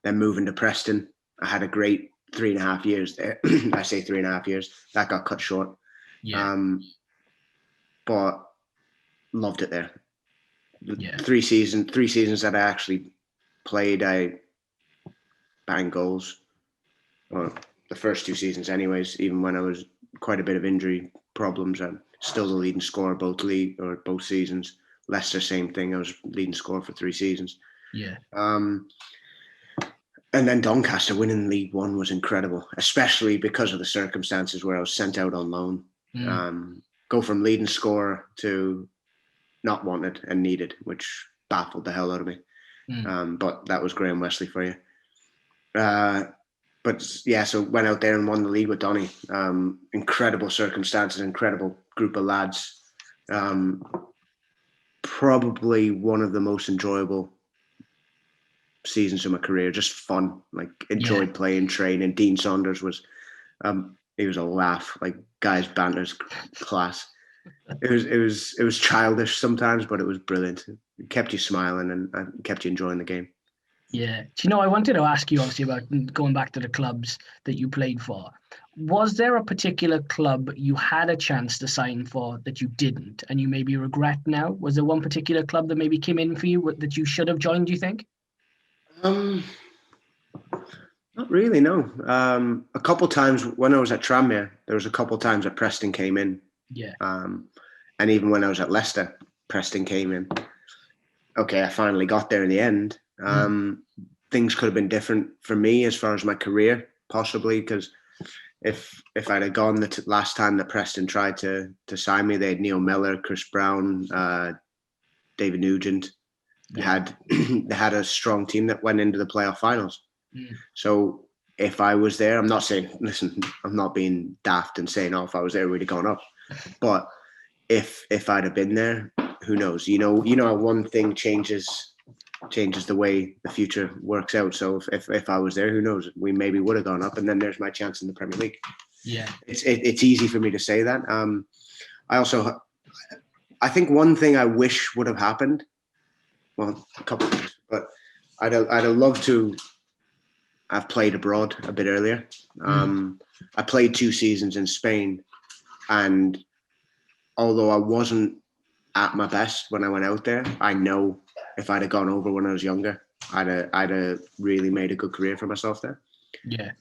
then moving to Preston, I had a great 3.5 years there. I say 3.5 years. That got cut short. But loved it there. 3 seasons that I actually played, I banged goals. Well, the first 2 seasons anyways, even when I was quite a bit of injury problems, I'm still the leading scorer both seasons. Leicester, same thing. I was leading scorer for 3 seasons. And then Doncaster winning League One was incredible, especially because of the circumstances where I was sent out on loan. Go from leading scorer to not wanted and needed, which baffled the hell out of me. But that was Graham Wesley for you. But yeah, so went out there and won the league with Donny. Incredible circumstances, incredible group of lads. Probably one of the most enjoyable seasons of my career. Just fun, like enjoyed playing, training. Dean Saunders was, he was a laugh. Like, guys' banter's class. It was childish sometimes, but it was brilliant. It kept you smiling and kept you enjoying the game. Yeah. Do you know, I wanted to ask you obviously about going back to the clubs that you played for. Was there a particular club you had a chance to sign for that you didn't and you maybe regret now? Was there one particular club that maybe came in for you that you should have joined, do you think? Not really, no. A couple times when I was at Tranmere, there was a couple times that Preston came in. And even when I was at Leicester, Preston came in. Okay, I finally got there in the end. Things could have been different for me as far as my career, possibly, because if I'd have gone the last time that Preston tried to sign me, they had Neil Miller, Chris Brown, David Nugent. They had a strong team that went into the playoff finals. So if I was there, I'm not saying, listen, I'm not being daft and saying, oh, if I was there, we'd have gone up. But if I'd have been there, who knows? You know how one thing changes the way the future works out. So if I was there, who knows? We maybe would have gone up, and then there's my chance in the Premier League. Yeah, it's easy for me to say that. I think one thing I wish would have happened. Well, a couple of things, but I'd have loved to have played abroad a bit earlier. I played 2 seasons in Spain, and although I wasn't at my best when I went out there, I know if I'd have gone over when I was younger, I'd have really made a good career for myself there. Yeah.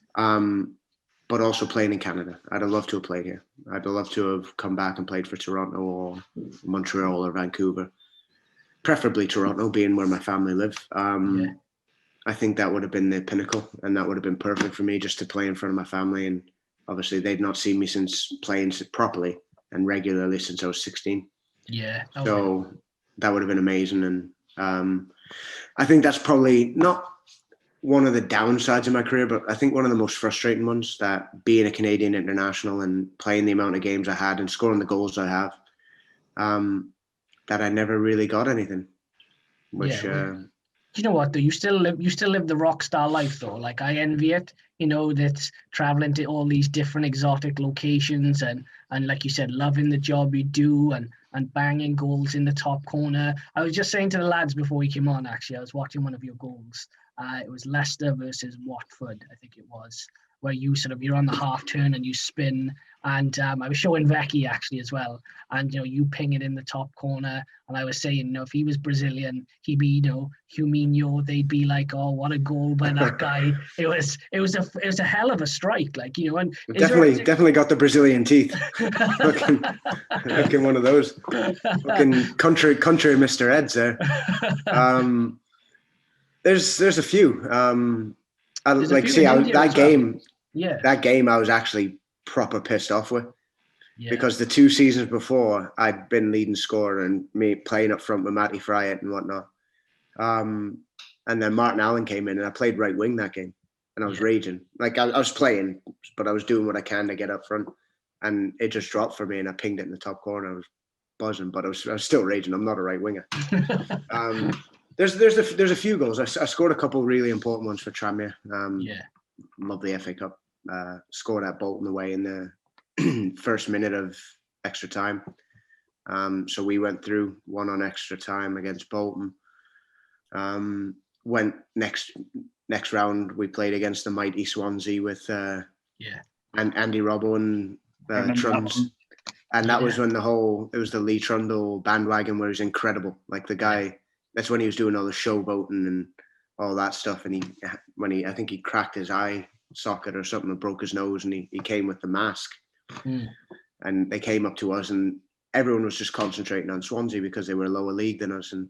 But also playing in Canada, I'd have loved to have played here. I'd have loved to have come back and played for Toronto or Montreal or Vancouver. Preferably Toronto, being where my family live. I think that would have been the pinnacle, and that would have been perfect for me, just to play in front of my family. And obviously, they'd not seen me since playing properly and regularly since I was 16. Yeah. So that would have been amazing. And I think that's probably not one of the downsides of my career, but I think one of the most frustrating ones, that being a Canadian international and playing the amount of games I had and scoring the goals I have, that I never really got anything. Which you know what though, you still live the rock star life though. Like, I envy it, that's traveling to all these different exotic locations and like you said, loving the job you do and banging goals in the top corner. I was just saying to the lads before we came on, actually, I was watching one of your goals. It was Leicester versus Watford, I think it was. where you're on the half turn and you spin. And I was showing Becky actually as well, and you ping it in the top corner. And I was saying, if he was Brazilian, he'd be, Huminio. They'd be like, oh, what a goal by that guy! It was a hell of a strike, And definitely got the Brazilian teeth. looking one of those, looking country Mr. Eds there. There's a few. That game I was actually proper pissed off with, because the 2 seasons before I'd been leading scorer and me playing up front with Matty Fryatt and whatnot, and then Martin Allen came in and I played right wing that game, and I was raging. I was playing, but I was doing what I can to get up front, and it just dropped for me and I pinged it in the top corner. I was buzzing, but I was still raging. I'm not a right winger. There's a few goals. I scored a couple really important ones for Tranmere. Love the FA Cup. Scored at Bolton away in the first minute of extra time. So we went through, won on extra time against Bolton. Went next round, we played against the mighty Swansea with and Andy Robbo and Trunds. And that was when it was the Lee Trundle bandwagon, where he's incredible. The guy, that's when he was doing all the showboating and all that stuff. And I think he cracked his eye socket or something and broke his nose, and he came with the mask. And they came up to us, and everyone was just concentrating on Swansea because they were lower league than us. And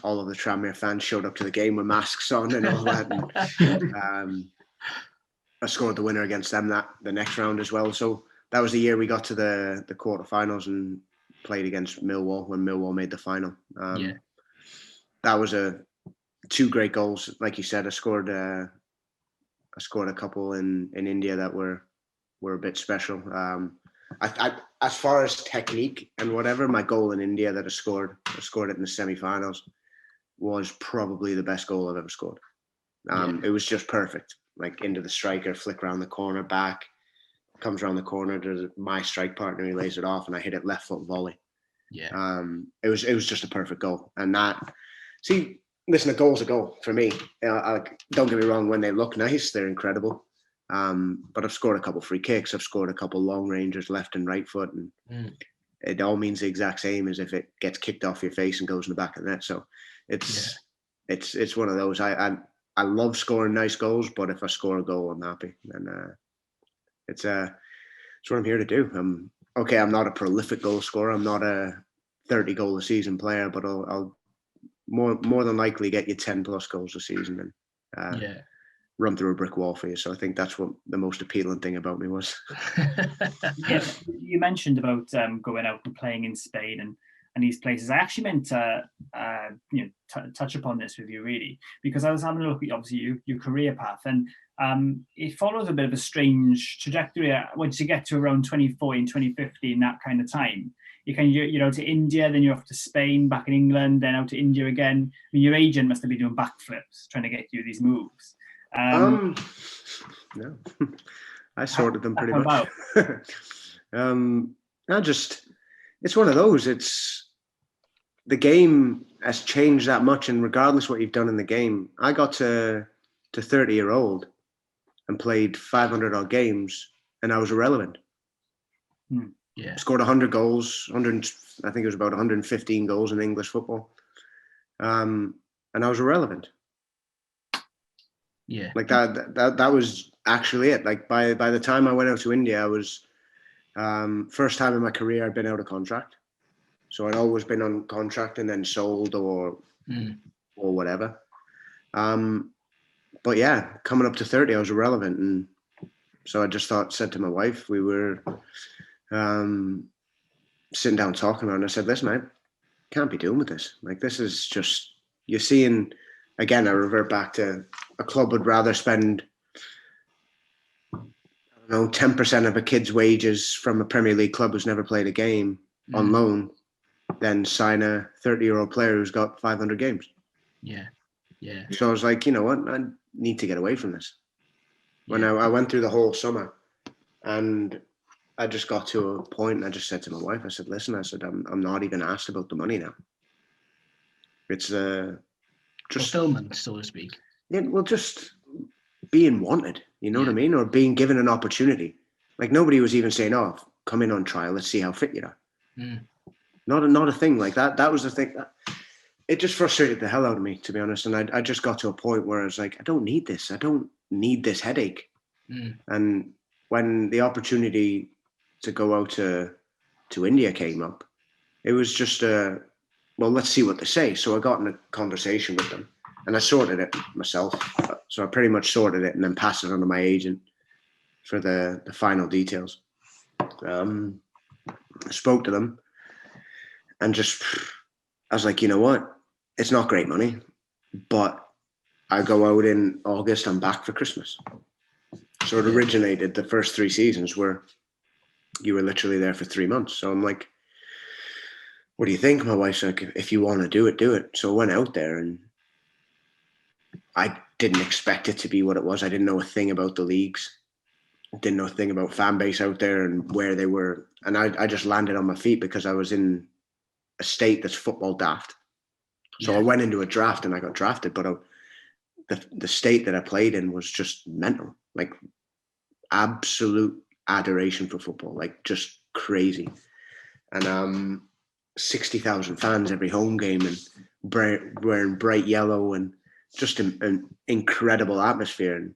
all of the Tranmere fans showed up to the game with masks on and all that. And, I scored the winner against them the next round as well. So that was the year we got to the quarterfinals and played against Millwall when Millwall made the final. That was 2 great goals. Like you said, I scored a couple in India that were a bit special. I as far as technique and whatever, my goal in India that I scored it in the semi-finals, was probably the best goal I've ever scored. It was just perfect. Into the striker, flick around the corner, back, comes around the corner to my strike partner, he lays it off, and I hit it left foot volley. It was just a perfect goal. And listen, a goal's a goal for me. Don't get me wrong, when they look nice, they're incredible. But I've scored a couple free kicks, I've scored a couple long rangers, left and right foot, and it all means the exact same as if it gets kicked off your face and goes in the back of the net. So it's one of those. I love scoring nice goals, but if I score a goal, I'm happy. And it's what I'm here to do. I'm not a prolific goal scorer. I'm not a 30 goal a season player, but I'll more than likely get you 10 plus goals a season and run through a brick wall for you. So I think that's what the most appealing thing about me was. You mentioned about going out and playing in Spain and these places. I actually meant to touch upon this with you, really, because I was having a look at obviously your career path, and it follows a bit of a strange trajectory. Once you get to around 2014, 2015, that kind of time, you're out to India, then you're off to Spain, back in England, then out to India again. I mean, your agent must have been doing backflips trying to get you these moves. No, I sorted them pretty much. It's one of those. The game has changed that much, and regardless what you've done in the game, I got to 30-year-old and played 500 odd games, and I was irrelevant. Scored 100 goals, I think it was about 115 goals in English football, and I was irrelevant. That was actually it. By the time I went out to India, I was first time in my career I'd been out of contract. So I'd always been on contract and then sold or whatever. But yeah, coming up to 30, I was irrelevant. And so I just said to my wife, we were sitting down talking about it, and I said, listen, I can't be doing with this. This is just, you're seeing, again, I revert back to a club would rather spend, 10% of a kid's wages from a Premier League club who's never played a game on loan than sign a 30-year-old player who's got 500 games. So I was like, you know what? I need to get away from this. When I went through the whole summer, and I just got to a point, and I just said to my wife, I said, listen, I'm not even asked about the money now. It's just fulfillment, so to speak. Yeah, well, just being wanted. You know what I mean? Or being given an opportunity. Like nobody was even saying, "Oh, come in on trial. Let's see how fit you are." Not a thing like that. That was the thing. It just frustrated the hell out of me, to be honest. And I just got to a point where I was like, I don't need this. I don't need this headache. And when the opportunity to go out to India came up, it was just well, let's see what they say. So I got in a conversation with them, and I sorted it myself. So I pretty much sorted it and then passed it on to my agent for the final details. I spoke to them and just, I was like, you know what? It's not great money, but I go out in August, I'm back for Christmas. So it originated, the first 3 seasons where you were literally there for 3 months. So I'm like, what do you think? My wife's like, if you want to do it, do it. So I went out there, and I didn't expect it to be what it was. I didn't know a thing about the leagues. Didn't know a thing about fan base out there and where they were. And I just landed on my feet because I was in a state that's football daft. So I went into a draft and I got drafted, but the state that I played in was just mental, like absolute adoration for football, like just crazy. And 60,000 fans every home game, and wearing bright yellow, and just an incredible atmosphere. And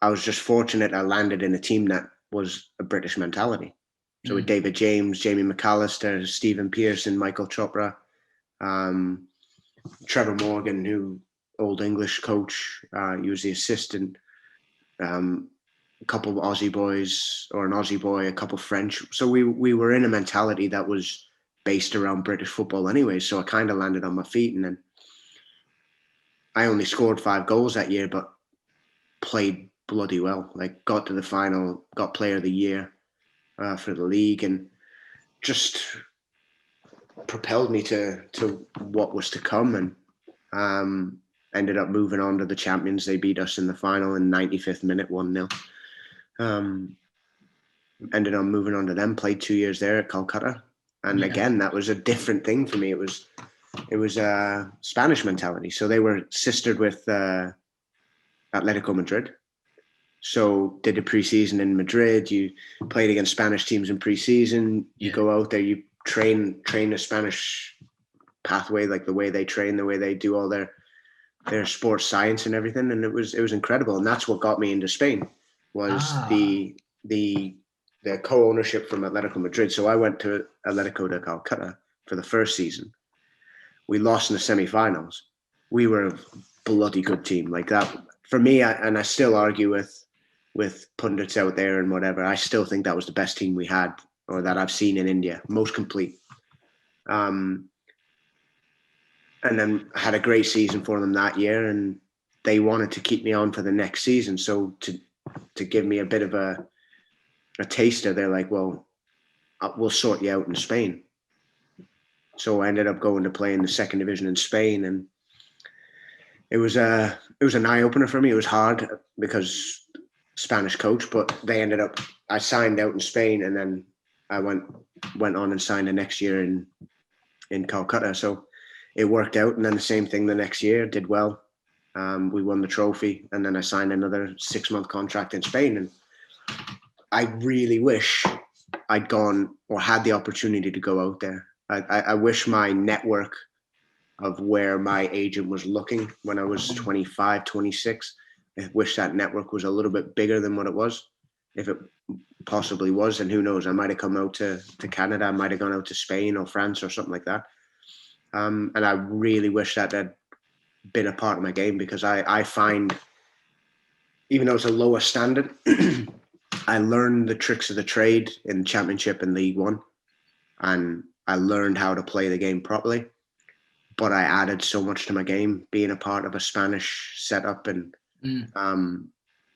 I was just fortunate I landed in a team that was a British mentality. So with David James, Jamie McAllister, Stephen Pearson, Michael Chopra, Trevor Morgan, who old English coach, he was the assistant, a couple of Aussie boys, or an Aussie boy, a couple French. So we were in a mentality that was based around British football anyway. So I kind of landed on my feet, and then I only scored 5 goals that year, but played bloody well. Like got to the final, got player of the year for the league, and just propelled me to what was to come. And ended up moving on to the champions. They beat us in the final in 95th minute, 1-0. Ended up moving on to them, played 2 years there at Calcutta. And again, that was a different thing for me. It was a Spanish mentality. So they were sistered with Atletico Madrid. So did a preseason in Madrid. You played against Spanish teams in preseason. You go out there, you train a Spanish pathway, like the way they train, the way they do all their sports science and everything. And it was incredible. And that's what got me into Spain, was the co-ownership from Atletico Madrid. So I went to Atletico de Calcutta for the first season. We lost in the semi-finals. We were a bloody good team. Like that, for me, I still argue with pundits out there and whatever, I still think that was the best team we had, or that I've seen in India, most complete. And then I had a great season for them that year, and they wanted to keep me on for the next season. So to give me a bit of a taster, they're like, well, we'll sort you out in Spain. So I ended up going to play in the 2nd division in Spain, and it was an eye opener for me. It was hard because Spanish coach, but I signed out in Spain, and then I went on and signed the next year in Calcutta. So it worked out. And then the same thing the next year, did well. We won the trophy, and then I signed another 6-month contract in Spain. And I really wish I'd gone or had the opportunity to go out there. I wish my network of where my agent was looking when I was 25, 26, I wish that network was a little bit bigger than what it was. If it possibly was, and who knows, I might have come out to Canada, I might have gone out to Spain or France or something like that. And I really wish that had been a part of my game, because I find, even though it's a lower standard, I learned the tricks of the trade in Championship and League One, and I learned how to play the game properly. But I added so much to my game being a part of a Spanish setup, and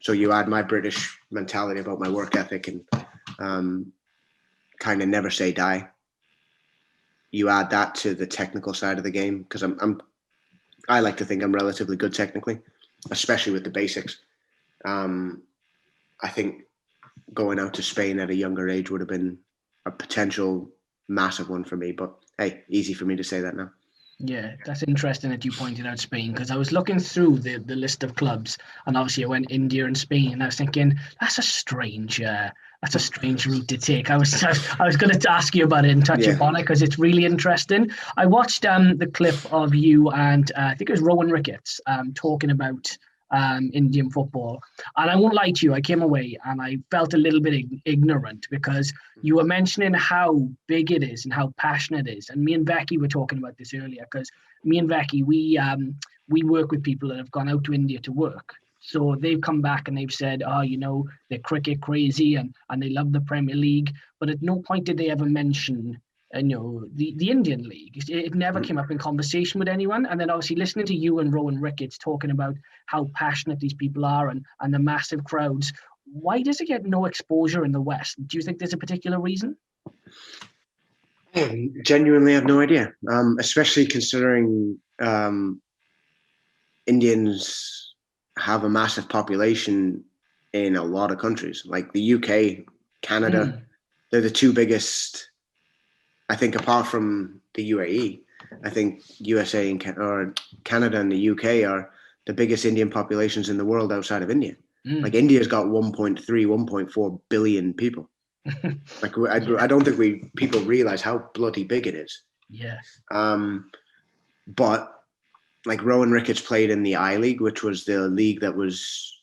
so you add my British mentality about my work ethic and kind of never say die. You add that to the technical side of the game, because I like to think I'm relatively good technically, especially with the basics. I think going out to Spain at a younger age would have been a potential massive one for me. But hey, easy for me to say that now. Yeah, that's interesting that you pointed out Spain, because I was looking through the list of clubs, and obviously I went India and Spain, and I was thinking that's a strange route to take. I was going to ask you about it and touch upon it because it's really interesting. I watched the clip of you and I think it was Rowan Ricketts talking about Indian football, and I won't lie to you, I came away and I felt a little bit ignorant, because you were mentioning how big it is and how passionate it is. And me and Becky were talking about this earlier, because me and Becky, we work with people that have gone out to India to work. So they've come back and they've said, they're cricket crazy and they love the Premier League, but at no point did they ever mention the Indian League. It never came up in conversation with anyone. And then obviously listening to you and Rowan Ricketts talking about how passionate these people are and the massive crowds, why does it get no exposure in the West? Do you think there's a particular reason? I genuinely have no idea, especially considering Indians have a massive population in a lot of countries, like the UK, Canada. They're the two biggest, I think, apart from the UAE. I think USA and Canada and the UK are the biggest Indian populations in the world outside of India. Like India's got 1.4 billion people. Like I don't think people realize how bloody big it is. Yeah. But like Rowan Ricketts played in the I-League, which was the league that was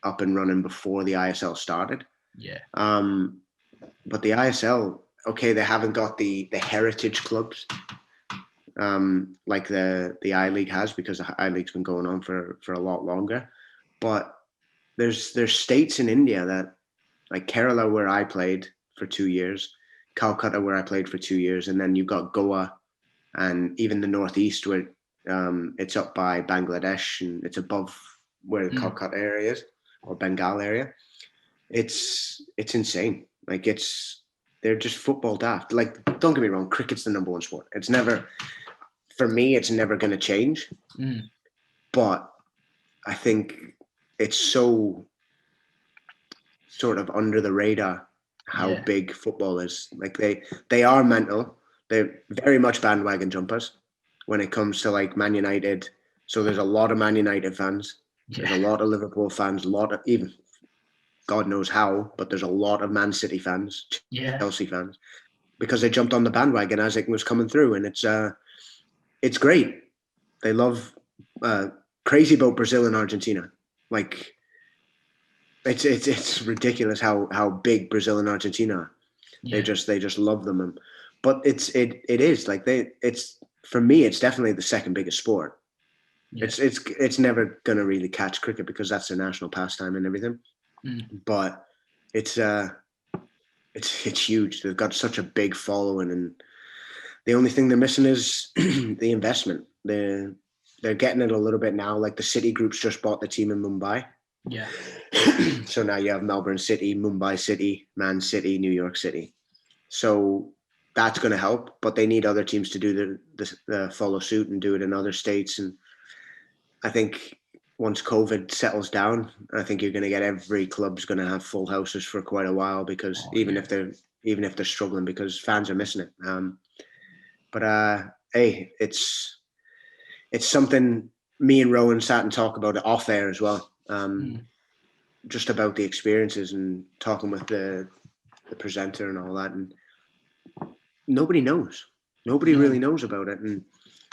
up and running before the ISL started. Yeah. But the ISL, okay, they haven't got the heritage clubs like the I-League has, because the I-League's been going on for a lot longer. But there's states in India that, like Kerala, where I played for 2 years, Calcutta, where I played for 2 years, and then you've got Goa and even the Northeast, where it's up by Bangladesh and it's above where the Calcutta area is, or Bengal area. It's insane. Like they're just football daft. Like, don't get me wrong, cricket's the number one sport. It's never, for me, it's never going to change. But I think it's so sort of under the radar how big football is. Like they are mental. They're very much bandwagon jumpers when it comes to like Man United. So there's a lot of Man United fans. There's a lot of Liverpool fans, a lot of, even God knows how, but there's a lot of Man City fans, Chelsea fans, because they jumped on the bandwagon as it was coming through, and it's great. They love crazy about Brazil and Argentina. Like it's ridiculous how big Brazil and Argentina are. They just love them, but it is like it's for me, it's definitely the second biggest sport. It's never gonna really catch cricket because that's their national pastime and everything. But it's huge. They've got such a big following, and the only thing they're missing is the investment. They're getting it a little bit now. Like the City groups just bought the team in Mumbai. Yeah. So now you have Melbourne City, Mumbai City, Man City, New York City. So that's going to help, but they need other teams to do the follow suit and do it in other states. And I think once COVID settles down, I think you're going to get every club's going to have full houses for quite a while, because even if they're struggling, because fans are missing it. Hey, it's something me and Rowan sat and talked about it off air as well. Just about the experiences and talking with the presenter and all that, and nobody knows. Nobody really knows about it. And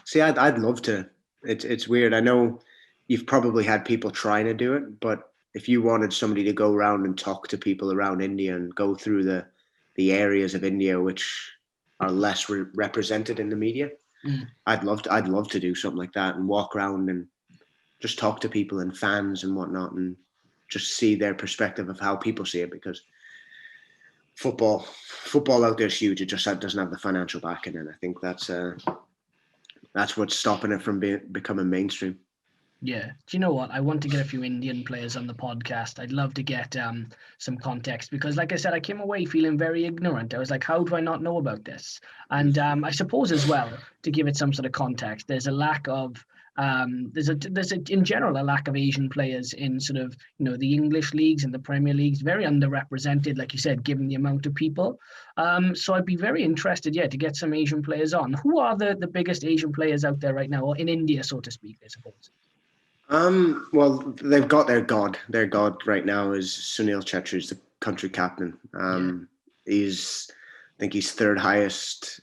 see, I'd love to. It's weird. I know you've probably had people trying to do it, but if you wanted somebody to go around and talk to people around India and go through the areas of India which are less represented in the media, I'd love to do something like that and walk around and just talk to people and fans and whatnot, and just see their perspective of how people see it, because football out there is huge. It just doesn't have the financial backing, and I think that's what's stopping it from becoming mainstream. Yeah. Do you know what? I want to get a few Indian players on the podcast. I'd love to get some context, because like I said, I came away feeling very ignorant. I was like, how do I not know about this? And I suppose as well, to give it some sort of context, there's a lack of There's in general a lack of Asian players in sort of the English leagues and the Premier Leagues, very underrepresented, like you said, given the amount of people. So I'd be very interested, to get some Asian players on. Who are the biggest Asian players out there right now, or in India, so to speak, I suppose? Well, they've got their god. Their god right now is Sunil Chhetri, who's the country captain. I think he's third highest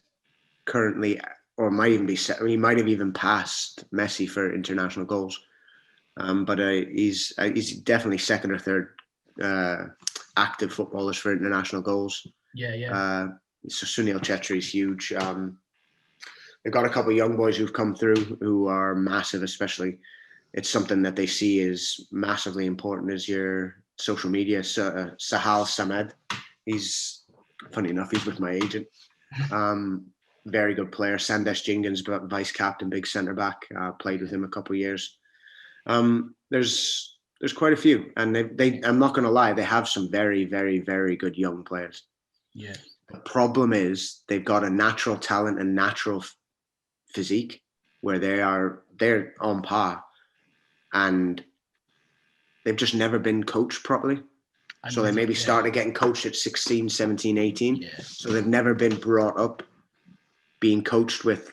currently, or might even be. He might have even passed Messi for international goals. But he's definitely second or third active footballers for international goals. So Sunil Chhetri is huge. They've got a couple of young boys who've come through who are massive, especially. It's something that they see is massively important as your social media. Sahal Samed, he's, funny enough, he's with my agent. Very good player. Sandesh Jingan's vice captain, big centre back. Played with him a couple of years. There's quite a few, and they I'm not going to lie, they have some very, very, very good young players. Yeah. The problem is they've got a natural talent and natural physique where they're on par. And they've just never been coached properly. So they maybe started getting coached at 16, 17, 18. Yeah. So they've never been brought up being coached with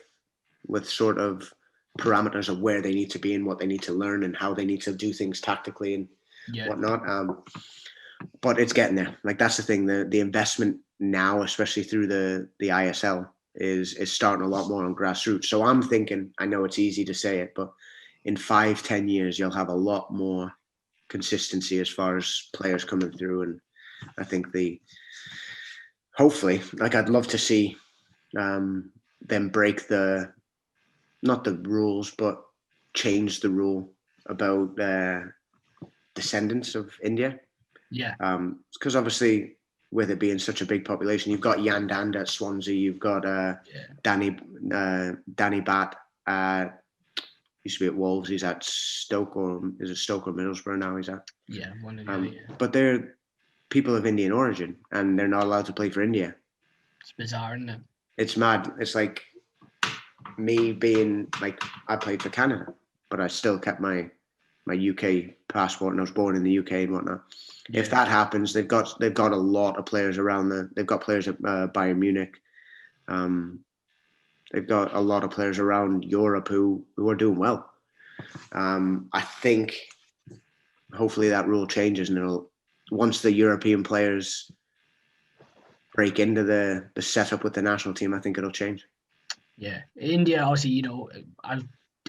sort of parameters of where they need to be and what they need to learn and how they need to do things tactically and whatnot. But it's getting there. Like, that's the thing. The investment now, especially through the ISL, is starting a lot more on grassroots. So I'm thinking, I know it's easy to say it, but in 5-10 years, you'll have a lot more consistency as far as players coming through. And I think hopefully, like, I'd love to see them break not the rules, but change the rule about descendants of India. Yeah. Because obviously, with it being such a big population, you've got Yan Danda at Swansea, you've got Danny Batt used to be at Wolves. He's at Stoke, or is it Stoke or Middlesbrough now? He's at one of the But they're people of Indian origin, and they're not allowed to play for India. It's bizarre, isn't it? It's mad. It's like me being like, I played for Canada, but I still kept my UK passport, and I was born in the UK and whatnot. Yeah. If that happens, they've got a lot of players around they've got players at Bayern Munich. They've got a lot of players around Europe who are doing well. I think hopefully that rule changes, and once the European players break into the setup with the national team, I think it'll change. Yeah, India, obviously,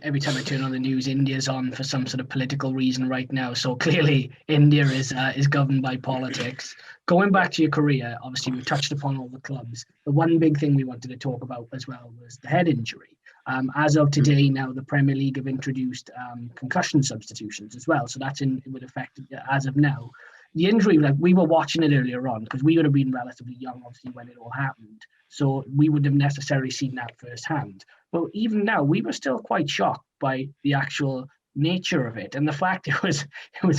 every time I turn on the news, India's on for some sort of political reason right now. So clearly, India is governed by politics. Going back to your career, obviously, we touched upon all the clubs. The one big thing we wanted to talk about as well was the head injury. As of today, now the Premier League have introduced concussion substitutions as well. So that's with effect as of now. The injury, like, we were watching it earlier on because we would have been relatively young, obviously, when it all happened. So we wouldn't have necessarily seen that firsthand. But even now, we were still quite shocked by the actual nature of it, and the fact it was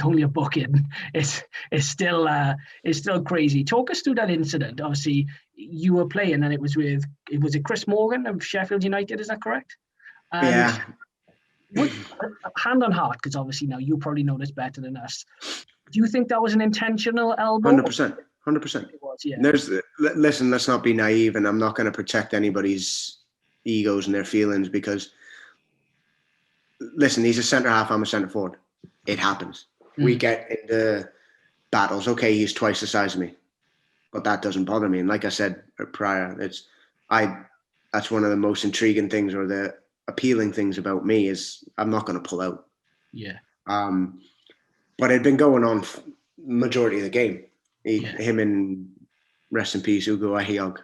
only a booking is still crazy. Talk us through that incident. Obviously, you were playing, and it was Chris Morgan of Sheffield United. Is that correct? Yeah. Hand on heart, because obviously now you probably know this better than us. Do you think that was an intentional elbow? 100%. 100%. It was, yeah. Listen, let's not be naive, and I'm not going to protect anybody's egos and their feelings, because, listen, he's a centre half, I'm a centre forward. It happens. We get into battles. Okay, he's twice the size of me, but that doesn't bother me. And like I said prior, that's one of the most intriguing things, or the appealing things about me, is I'm not going to pull out. Yeah. But it had been going on majority of the game. Him and, rest in peace, Ugo Ahiog,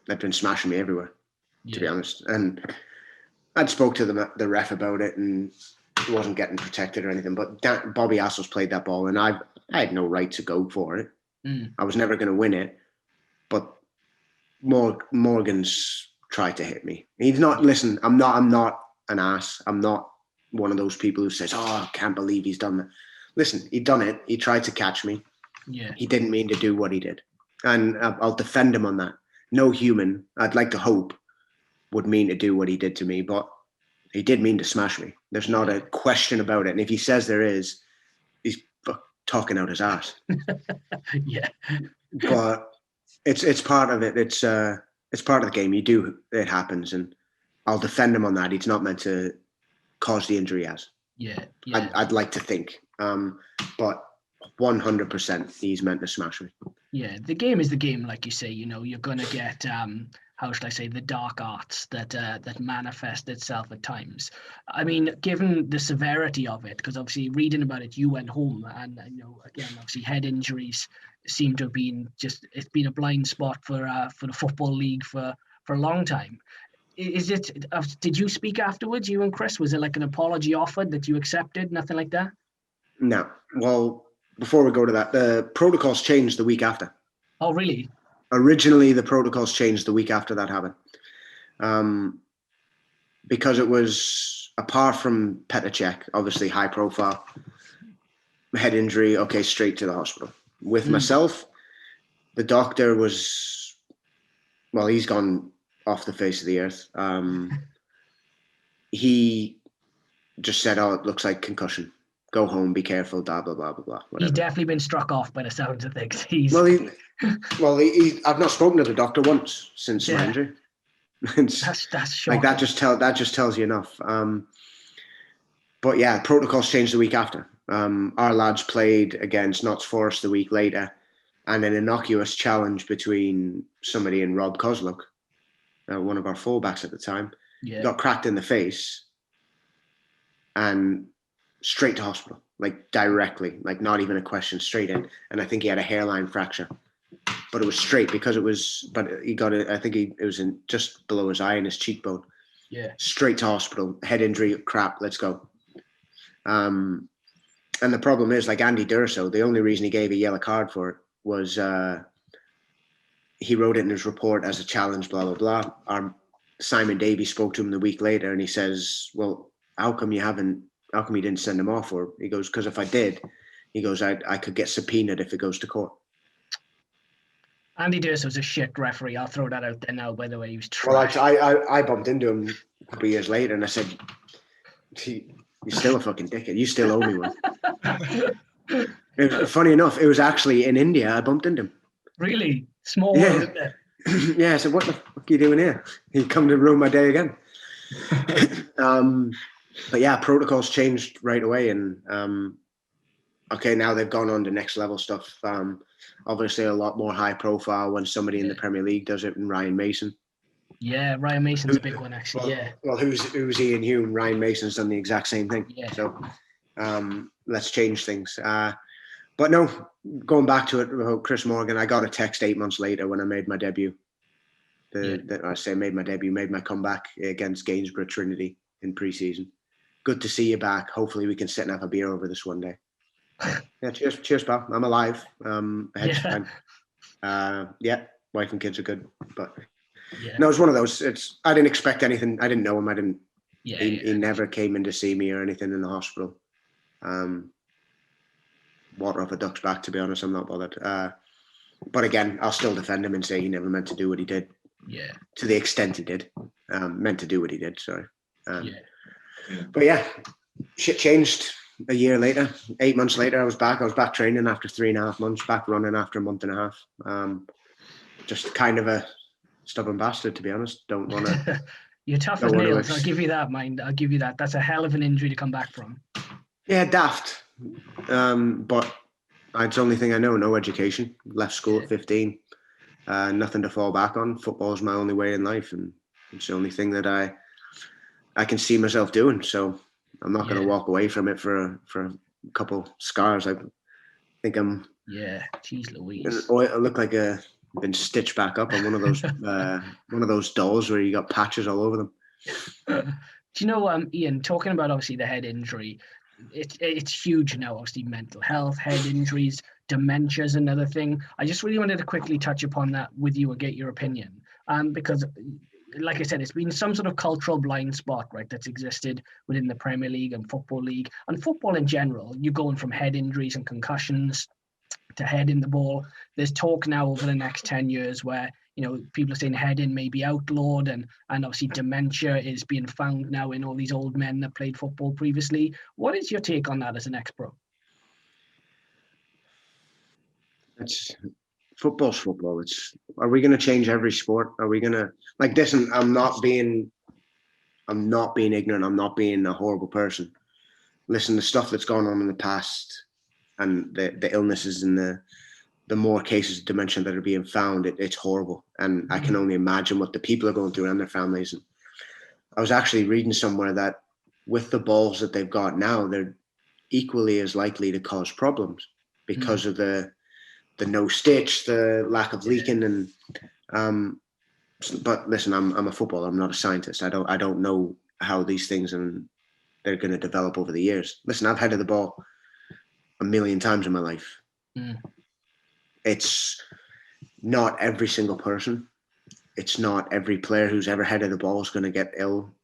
they've been smashing me everywhere, to be honest. And I'd spoke to the ref about it, and he wasn't getting protected or anything. But Bobby Assels played that ball, and I had no right to go for it. I was never going to win it. But Morgan's tried to hit me. He's not. Listen, I'm not an ass. I'm not one of those people who says, "Oh, I can't believe he's done that." Listen, he done it. He tried to catch me. Yeah. He didn't mean to do what he did, and I'll defend him on that. No human, I'd like to hope, would mean to do what he did to me, but he did mean to smash me. There's not a question about it. And if he says there is, he's talking out his ass. Yeah. But it's part of it. It's part of the game. It happens, and I'll defend him on that. He's not meant to cause the injury as. Yeah. I'd like to think. But 100% he's meant to smash me. Yeah, the game is the game, like you say. You're gonna get how should I say, the dark arts that manifest itself at times. I mean, given the severity of it, because obviously reading about it, you went home, and again, obviously head injuries seem to have been it's been a blind spot for the Football League for a long time. Is it? Did you speak afterwards, you and Chris? Was it like an apology offered that you accepted? Nothing like that? No. Well, before we go to that, the protocols changed the week after. Oh, really? Originally, the protocols changed the week after that happened. Because it was, apart from Petr Cech, obviously high profile, head injury, okay, straight to the hospital. With myself, the doctor was, well, he's gone off the face of the earth. He just said, oh, it looks like concussion. Go home, be careful, blah, blah, blah, blah, blah. Whatever. He's definitely been struck off by the sounds of things. I've not spoken to the doctor once since my injury. That's shocking. Like that just tells you enough. But yeah, protocols changed the week after. Our lads played against Notts Forest the week later, and an innocuous challenge between somebody and Rob Kozluk, one of our fullbacks at the time, got cracked in the face, and straight to hospital, like directly, like not even a question, straight in. And I think he had a hairline fracture, but it was straight because it was. But he got it. I think it was in just below his eye and his cheekbone. Yeah. Straight to hospital, head injury. Crap. Let's go. And the problem is, like Andy Durso, the only reason he gave a yellow card for it was he wrote it in his report as a challenge. Blah blah blah. Our Simon Davies spoke to him the week later, and he says, "Well, how come you didn't send him off?" Or he goes, "Because if I did," he goes, I could get subpoenaed if it goes to court. Andy Durso was a shit referee. I'll throw that out there now. By the way, he was trash. Well, I bumped into him a couple of years later, and I said, "You're still a fucking dickhead. You still owe me one." Funny enough, it was actually in India. I bumped into him. Really? Small world, isn't it? Yeah, I said, "What the fuck are you doing here?" He come to ruin my day again. But yeah, protocols changed right away, and okay, now they've gone on to next level stuff. Obviously, a lot more high profile when somebody in the Premier League does it, and Ryan Mason. Yeah, Ryan Mason's a big one, actually. Well, who's Iain Hume? Ryan Mason's done the exact same thing. Yeah. So let's change things. But no, going back to it about Chris Morgan, I got a text 8 months later when I made my debut. Made my comeback against Gainsborough Trinity in pre-season. Good to see you back. Hopefully we can sit and have a beer over this one day. Yeah, cheers, pal. I'm alive. Wife and kids are good. But no, it's one of those. I didn't expect anything. I didn't know him. He never came in to see me or anything in the hospital. Water off a duck's back, to be honest. I'm not bothered. But again, I'll still defend him and say he never meant to do what he did. Yeah. To the extent he did. Meant to do what he did, sorry. But yeah, shit changed a year later. 8 months later, I was back training after 3.5 months, back running after a month and a half. Just kind of a stubborn bastard, to be honest. Don't want to. You're tough as nails. I'll give you that, mind. I'll give you that. That's a hell of an injury to come back from. Yeah, daft. But it's the only thing I know. No education. Left school at 15. Nothing to fall back on. Football is my only way in life, and it's the only thing that I can see myself doing. So I'm not going to walk away from it for a couple scars. I think I'm. Yeah, jeez Louise. I look like I've been stitched back up on one of those dolls where you got patches all over them. Do you know, Ian, talking about obviously the head injury, it's huge now. Obviously, mental health, head injuries, dementia is another thing. I just really wanted to quickly touch upon that with you and get your opinion, because, like I said, it's been some sort of cultural blind spot, right, that's existed within the Premier League and Football League and football in general. You're going from head injuries and concussions to head in the ball. There's talk now over the next 10 years where, people are saying heading may be outlawed, and obviously dementia is being found now in all these old men that played football previously. What is your take on that as an ex-pro? Football's football. Are we going to change every sport? Are we going to this? And I'm not being ignorant. I'm not being a horrible person. Listen, the stuff that's gone on in the past and the illnesses and the more cases of dementia that are being found, it's horrible. And I can only imagine what the people are going through and their families. And I was actually reading somewhere that with the balls that they've got now, they're equally as likely to cause problems because of the no stitch, the lack of leaking, and but listen, I'm a footballer. I'm not a scientist. I don't know how these things they're going to develop over the years. Listen, I've headed the ball a million times in my life. It's not every single person. It's not every player who's ever headed the ball is going to get ill,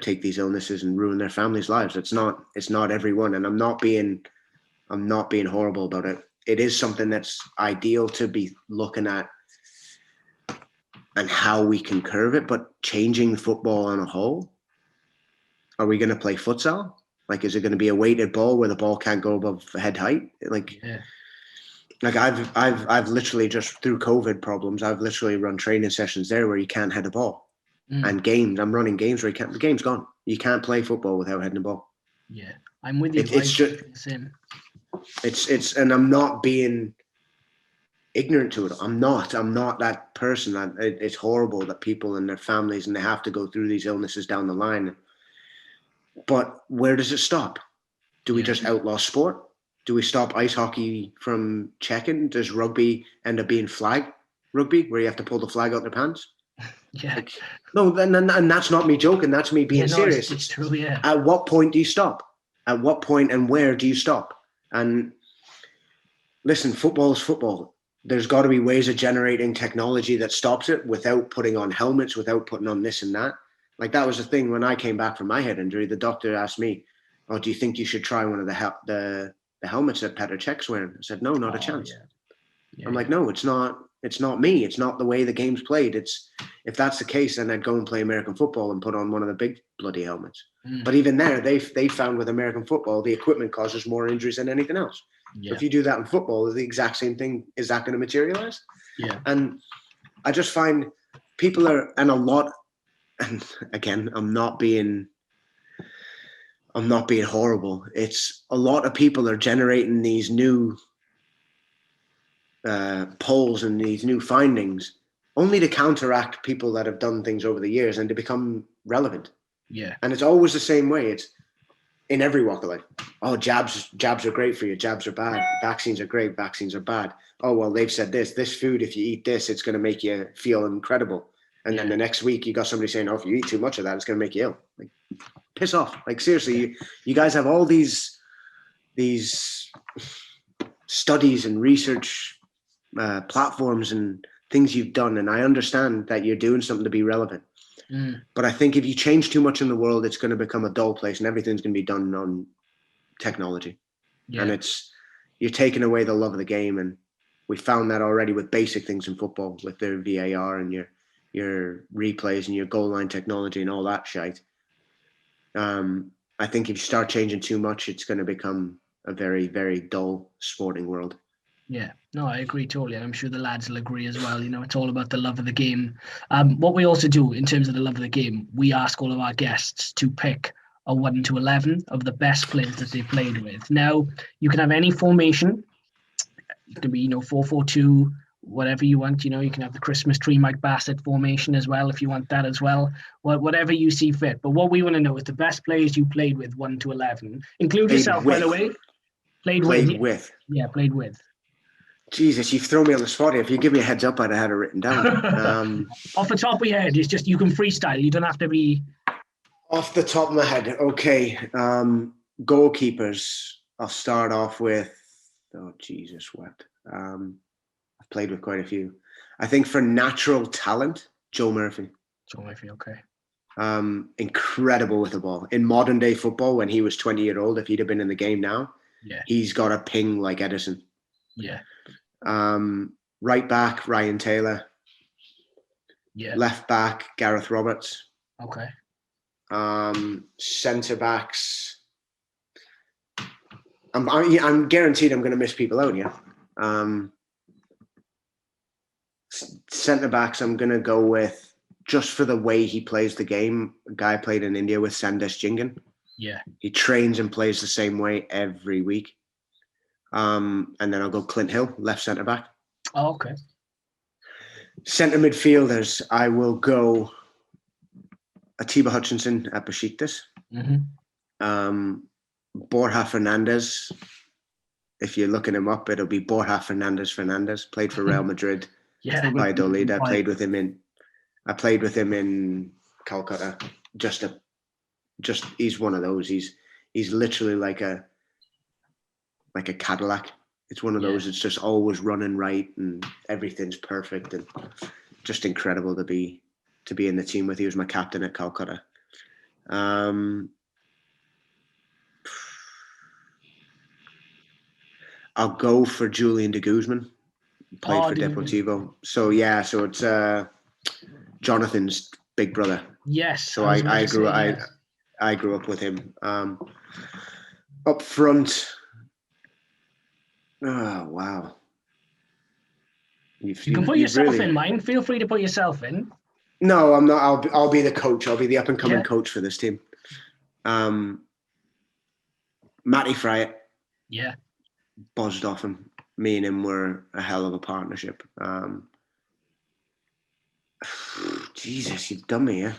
take these illnesses and ruin their families' lives. It's not everyone, and I'm not being horrible about it. It is something that's ideal to be looking at and how we can curve it, but changing football on a whole. Are we going to play futsal? Is it going to be a weighted ball where the ball can't go above head height? I've literally just through COVID problems, I've literally run training sessions there where you can't head a ball, and games. I'm running games where the game's gone. You can't play football without heading the ball. Yeah, I'm with you. It's just the same. And I'm not being ignorant to it. I'm not that person. It's horrible that people and their families and they have to go through these illnesses down the line. But where does it stop? Do we just outlaw sport? Do we stop ice hockey from checking? Does rugby end up being flag rugby, where you have to pull the flag out their pants? Yeah. No, and that's not me joking. That's me being serious. It's true, yeah. At what point do you stop? At what point and where do you stop? And listen, football is football. There's got to be ways of generating technology that stops it without putting on helmets, without putting on this and that. That was the thing when I came back from my head injury. The doctor asked me, "Oh, do you think you should try one of the helmets that Petr Cech's wearing?" I said, "No, not a chance." Yeah. I'm like, "No, it's not. It's not me. It's not the way the game's played. If that's the case, then I'd go and play American football and put on one of the big bloody helmets." But even there, they found with American football, the equipment causes more injuries than anything else. Yeah. So if you do that in football, the exact same thing. Is that going to materialize? Yeah. And I just find people are, and a lot, and again, I'm not being horrible. It's a lot of people are generating these new polls and these new findings only to counteract people that have done things over the years and to become relevant. Yeah. And it's always the same way. It's in every walk of life. Oh, jabs are great for you. Jabs are bad. Vaccines are great. Vaccines are bad. Oh, well, they've said this food, if you eat this, it's going to make you feel incredible. And then the next week you got somebody saying, "Oh, if you eat too much of that, it's going to make you ill." Piss off. Seriously, you guys have all these studies and research platforms and things you've done. And I understand that you're doing something to be relevant. But I think if you change too much in the world, it's going to become a dull place and everything's going to be done on technology. Yeah. And you're taking away the love of the game. And we found that already with basic things in football, with their VAR and your replays and your goal line technology and all that shite. I think if you start changing too much, it's going to become a very, very dull sporting world. Yeah, no, I agree totally. I'm sure the lads will agree as well. It's all about the love of the game. What we also do in terms of the love of the game, we ask all of our guests to pick a 1 to 11 of the best players that they played with. Now, you can have any formation. It can be, 4-4-2, whatever you want. You can have the Christmas tree Mike Bassett formation as well, if you want that as well. Whatever you see fit. But what we want to know is the best players you played with 1 to 11. Include yourself, by the way. Played with. Yeah, played with. Jesus, you've thrown me on the spot here. If you give me a heads up, I'd have had it written down. Off the top of your head, it's just you can freestyle. You don't have to be... Off the top of my head, okay. Goalkeepers, I'll start off with... Oh, Jesus, what? I've played with quite a few. I think for natural talent, Joe Murphy. Joe Murphy, okay. Incredible with the ball. In modern day football, when he was 20 years old, if he'd have been in the game now, he's got a ping like Edison. Yeah. Right back, Ryan Taylor. Yeah. Left back, Gareth Roberts. Okay. Centre backs. I'm guaranteed I'm going to miss people out here. Centre backs, I'm going to go with, just for the way he plays the game, a guy played in India with Sandesh Jingan. Yeah. He trains and plays the same way every week. And then I'll go Clint Hill, left centre back. Oh, okay. Centre midfielders, I will go Atiba Hutchinson at Besiktas. Mm-hmm. Borja Fernandez. If you're looking him up, it'll be Borja Fernandez. Played for Real Madrid. Yeah. Valladolid. I played with him in Calcutta. He's one of those. He's literally like a Cadillac. It's one of those. It's just always running right and everything's perfect and just incredible to be in the team with. He was my captain at Calcutta. I'll go for Julian de Guzman. Played for Deportivo. So it's Jonathan's big brother. Yes. So I grew up with him. Up front. Oh wow. You can put yourself in, mine. Feel free to put yourself in. No, I'm not. I'll be the coach. I'll be the up and coming coach for this team. Matty Fryatt. Yeah. Buzzed off him. Me and him were a hell of a partnership. Jesus, you've done me, yeah.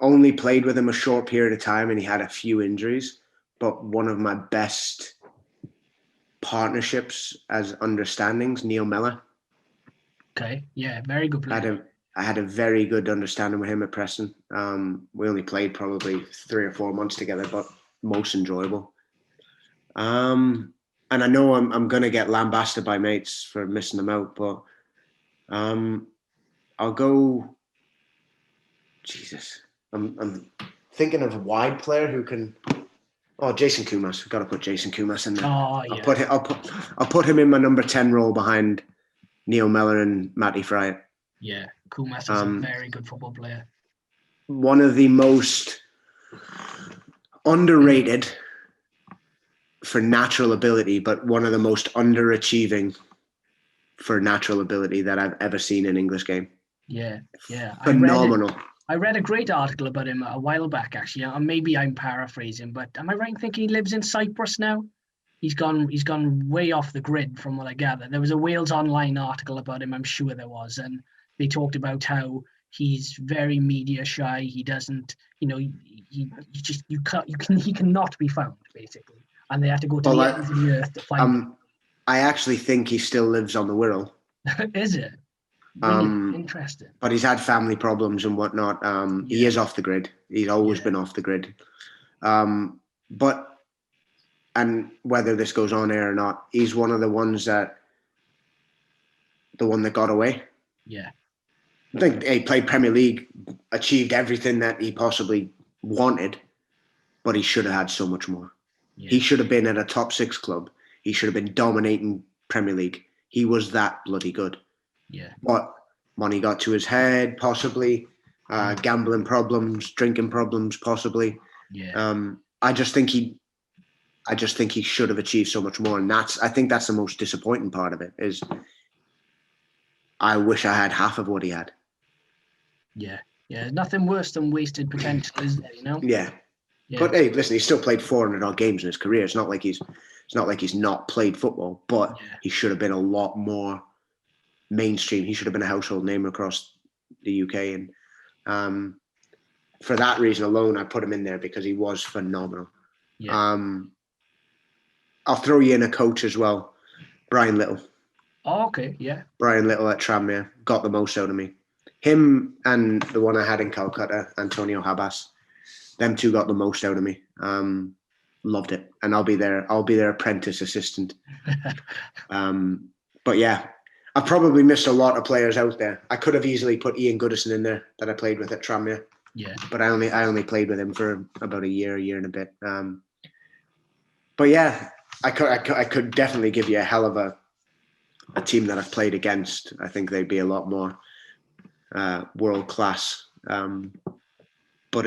Only played with him a short period of time and he had a few injuries, but one of my best partnerships as understandings, Neil Mellor. Okay, yeah, very good player. I had a very good understanding with him at Preston. We only played probably 3 or 4 months together, but most enjoyable. And I know I'm going to get lambasted by mates for missing them out, but I'll go. Jesus, I'm thinking of a wide player who can. Oh, Jason Kumas. We've got to put Jason Kumas in there. Oh, yeah. I'll put him in my number 10 role behind Neil Mellor and Matty Fryatt. Yeah, Kumas is a very good football player. One of the most underrated for natural ability, but one of the most underachieving for natural ability that I've ever seen in an English game. Yeah. Phenomenal. I read a great article about him a while back, actually. Maybe I'm paraphrasing, but am I right in thinking he lives in Cyprus now? He's gone way off the grid from what I gather. There was a Wales Online article about him, I'm sure there was, and they talked about how he's very media shy. He doesn't, he cannot be found, basically. And they have to go to the ends of the earth to find him. I actually think he still lives on the Wirral. Is it? Really interesting. But he's had family problems and whatnot. He is off the grid. He's always been off the grid. And whether this goes on air or not, he's one of the one that got away. Yeah. I think he played Premier League, achieved everything that he possibly wanted, but he should have had so much more. Yeah. He should have been at a top 6 club. He should have been dominating Premier League. He was that bloody good. Yeah. But money got to his head, possibly. Gambling problems, drinking problems, possibly. Yeah. I just think he should have achieved so much more, and I think that's the most disappointing part of it. Is I wish I had half of what he had. Yeah. Nothing worse than wasted potential, is there? Yeah. But hey, listen, he's still played 400 odd games in his career. It's not like he's not played football, but he should have been a lot more mainstream. He should have been a household name across the UK, and for that reason alone, I put him in there because he was phenomenal. Yeah. I'll throw you in a coach as well, Brian Little. Oh, okay, yeah. Brian Little at Tranmere got the most out of me. Him and the one I had in Calcutta, Antonio Habas, them two got the most out of me. Loved it, and I'll be their apprentice assistant. But yeah, I probably missed a lot of players out there. I could have easily put Ian Goodison in there that I played with at Tranmere. Yeah, but I only played with him for about a year and a bit. But yeah, I could definitely give you a hell of a team that I've played against, I think they'd be a lot more world class. But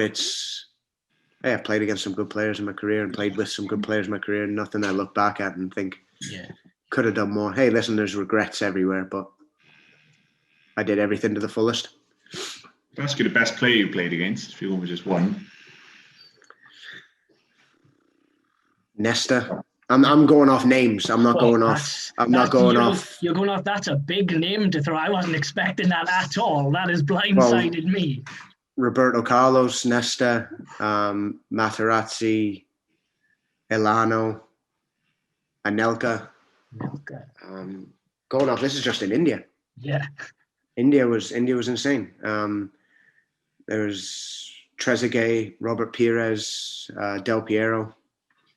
I've played against some good players in my career and played with some good players in my career. Nothing I look back at and think could have done more. Hey, listen, there's regrets everywhere, but I did everything to the fullest. Ask you the best player you played against, if you want just one. Nesta. I'm going off names. I'm not going off. You're going off. That's a big name to throw. I wasn't expecting that at all. That has blindsided me. Roberto Carlos, Nesta, Materazzi, Elano, Anelka. Going off. This is just in India. Yeah. India was insane. There's Trezeguet, Robert Pires, Del Piero.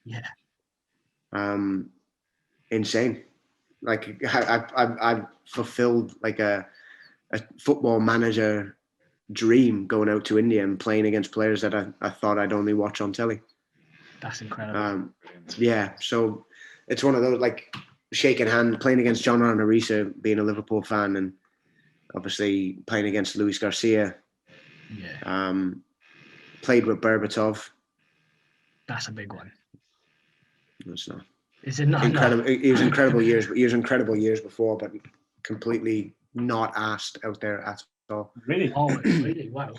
Yeah. Insane. Like I've fulfilled like a football manager dream going out to India and playing against players that I thought I'd only watch on telly. That's incredible. So it's one of those, like, shaking hand, playing against John Arnorisa, being a Liverpool fan, and obviously playing against Luis Garcia. Yeah. Played with Berbatov. That's a big one. It's not. Is it not? Incredible. He was incredible years, but he was incredible years before, but completely not asked out there at all. Really? Oh, really? Wow.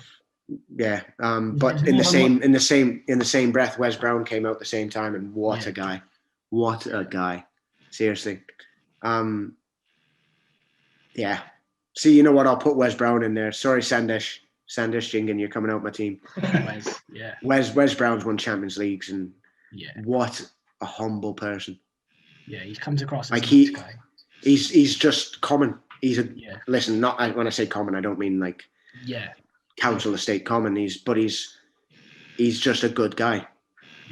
Yeah. But in the same breath, Wes Brown came out at the same time, and what a guy. What a guy. Seriously. Yeah. See, you know what? I'll put Wes Brown in there. Sorry, Sandesh Jingan, you're coming out my team. Wes Brown's won Champions Leagues, and what a humble person. Yeah, he comes across as like a nice guy. He's just common. Listen, not when I say common, I don't mean like council estate common. He's just a good guy,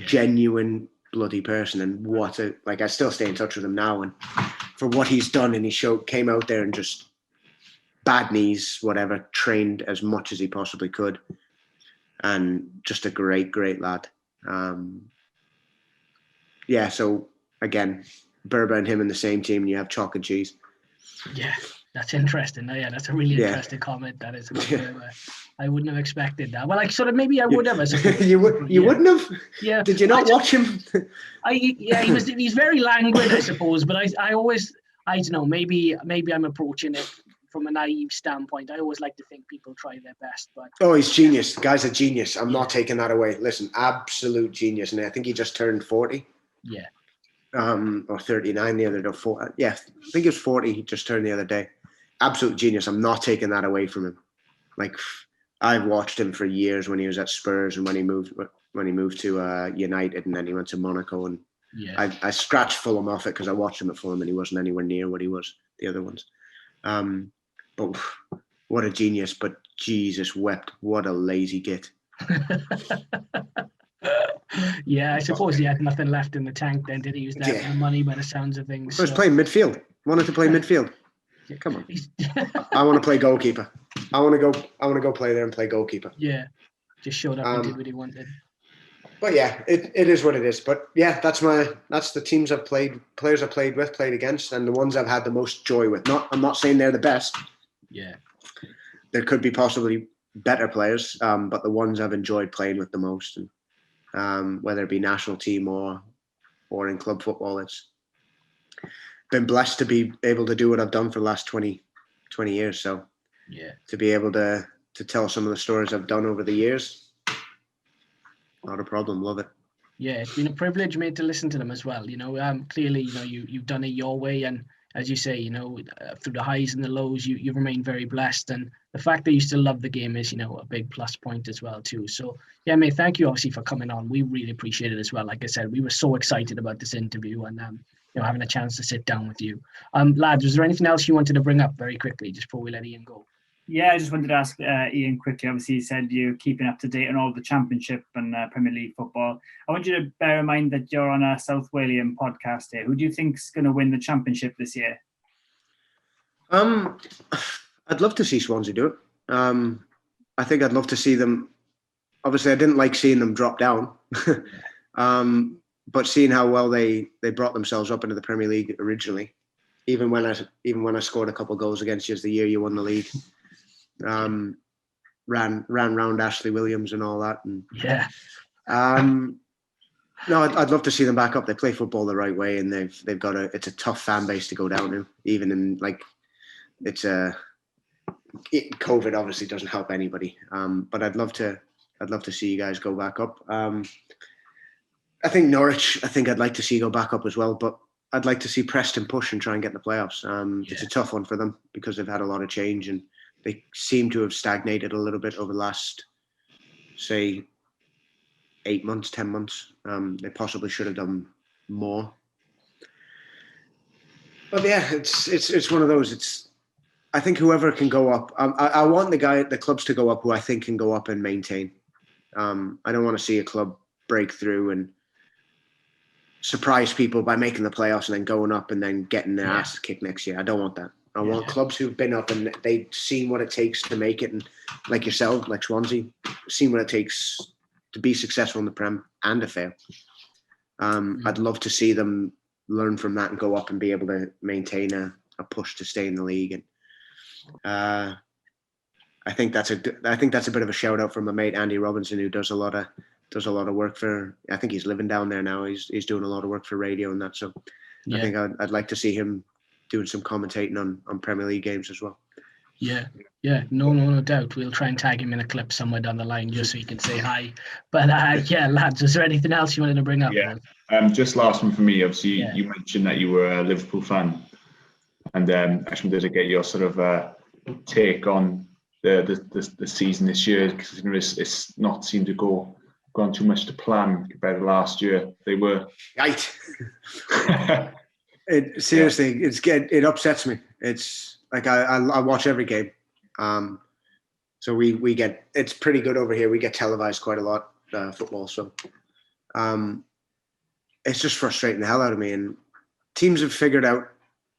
genuine bloody person, and I still stay in touch with him now, and for what he's done, and he came out there and just bad knees, whatever, trained as much as he possibly could, and just a great lad. So again, Berba and him in the same team, and you have chalk and cheese. Yeah, that's interesting. Yeah, that's a really interesting comment. That is. I wouldn't have expected that. Well, like, sort of, maybe I would have. I suppose. You wouldn't have? Yeah. Did you not watch him? He's very languid, I suppose. But I always, I don't know. Maybe I'm approaching it from a naive standpoint. I always like to think people try their best. But he's genius. The guy's a genius. I'm not taking that away. Listen, absolute genius. And I think he just turned 40. Yeah. Or 39 the other day. I think it was 40. He just turned the other day. Absolute genius. I'm not taking that away from him. Like, I've watched him for years when he was at Spurs and when he moved to United, and then he went to Monaco. And I scratched Fulham off it because I watched him at Fulham and he wasn't anywhere near what he was the other ones. But what a genius! But Jesus wept. What a lazy git. Yeah, I suppose he had nothing left in the tank then, did he? Use that for money by the sounds of things. He was playing midfield. Wanted to play midfield. Yeah, come on. I want to play goalkeeper. I want to go play there and play goalkeeper. Yeah. Just showed up and did what he wanted. But yeah, it is what it is. But yeah, that's the teams I've played, players I've played with, played against, and the ones I've had the most joy with. I'm not saying they're the best. Yeah. There could be possibly better players, but the ones I've enjoyed playing with the most, and whether it be national team or in club football, it's been blessed to be able to do what I've done for the last 20 years. So to be able to tell some of the stories I've done over the years, not a problem. Love it. Yeah, it's been a privilege, mate, to listen to them as well. Clearly, you've done it your way, and as you say, through the highs and the lows, you've remained very blessed, and the fact that you still love the game is, a big plus point as well too. So yeah, mate, thank you obviously for coming on. We really appreciate it as well. Like I said, we were so excited about this interview and having a chance to sit down with you. Lads, was there anything else you wanted to bring up very quickly just before we let Iain go? Yeah, I just wanted to ask Iain quickly. Obviously, you said you're keeping up to date on all the Championship and Premier League football. I want you to bear in mind that you're on a South Walian podcast here. Who do you think's going to win the Championship this year? I'd love to see Swansea do it. I think I'd love to see them. Obviously, I didn't like seeing them drop down, but seeing how well they brought themselves up into the Premier League originally, even when I scored a couple of goals against you the year you won the league. Ran round Ashley Williams and all that. And yeah. No, I'd love to see them back up. They play football the right way, and they've got it's a tough fan base to go down to. Even in COVID obviously doesn't help anybody. But I'd love to see you guys go back up. I think Norwich. I think I'd like to see go back up as well. But I'd like to see Preston push and try and get in the playoffs. It's a tough one for them because they've had a lot of change and they seem to have stagnated a little bit over the last, say, 8 months, 10 months. They possibly should have done more. But yeah, it's one of those. I think whoever can go up. I want the clubs to go up who I think can go up and maintain. I don't want to see a club break through and surprise people by making the playoffs and then going up and then getting their ass kicked next year. I don't want that. I want clubs who've been up and they've seen what it takes to make it, and like yourself, like Swansea, seen what it takes to be successful in the Prem and to fail. I'd love to see them learn from that and go up and be able to maintain a push to stay in the league. And I think that's a bit of a shout out from my mate Andy Robinson, who does a lot of work for. I think he's living down there now. He's doing a lot of work for radio and that. So I think I'd like to see him doing some commentating on Premier League games as well. Yeah, no doubt. We'll try and tag him in a clip somewhere down the line just so he can say hi. But lads, is there anything else you wanted to bring up? Yeah, just last one for me. Obviously, you mentioned that you were a Liverpool fan, and actually did I get your sort of take on the season this year, because it's not seemed to gone too much to plan compared to last year. They were right. It upsets me. It's like I watch every game, so we get, it's pretty good over here. We get televised quite a lot, football. So it's just frustrating the hell out of me. And teams have figured out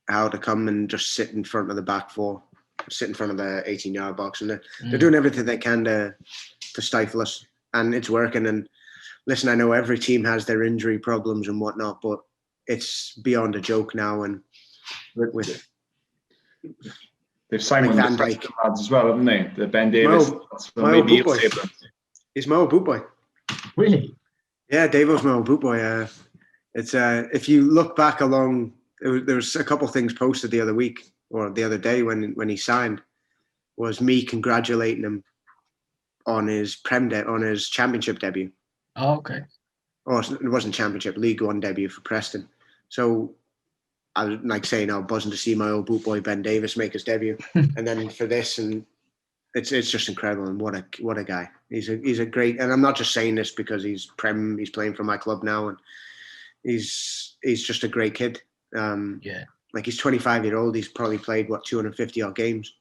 how to come and just sit in front of the back four, sit in front of the 18-yard box, and they're doing everything they can to stifle us, and it's working. And listen, I know every team has their injury problems and whatnot, but it's beyond a joke now. And they've signed one of the Preston lads as well, haven't they? The Ben Davis. He's my old boot boy. Really? Yeah, Davo's my old boot boy. It's if you look back along, there was a couple of things posted the other week or the other day when he signed, was me congratulating him on his on his championship debut. Oh, okay. Or it wasn't championship, League One debut for Preston. So I was like saying, I'm buzzing to see my old boot boy Ben Davis make his debut, and then for this, and it's just incredible. And what a guy! He's a great. And I'm not just saying this because he's playing for my club now, and he's just a great kid. Like he's 25-year-old. He's probably played 250 odd games.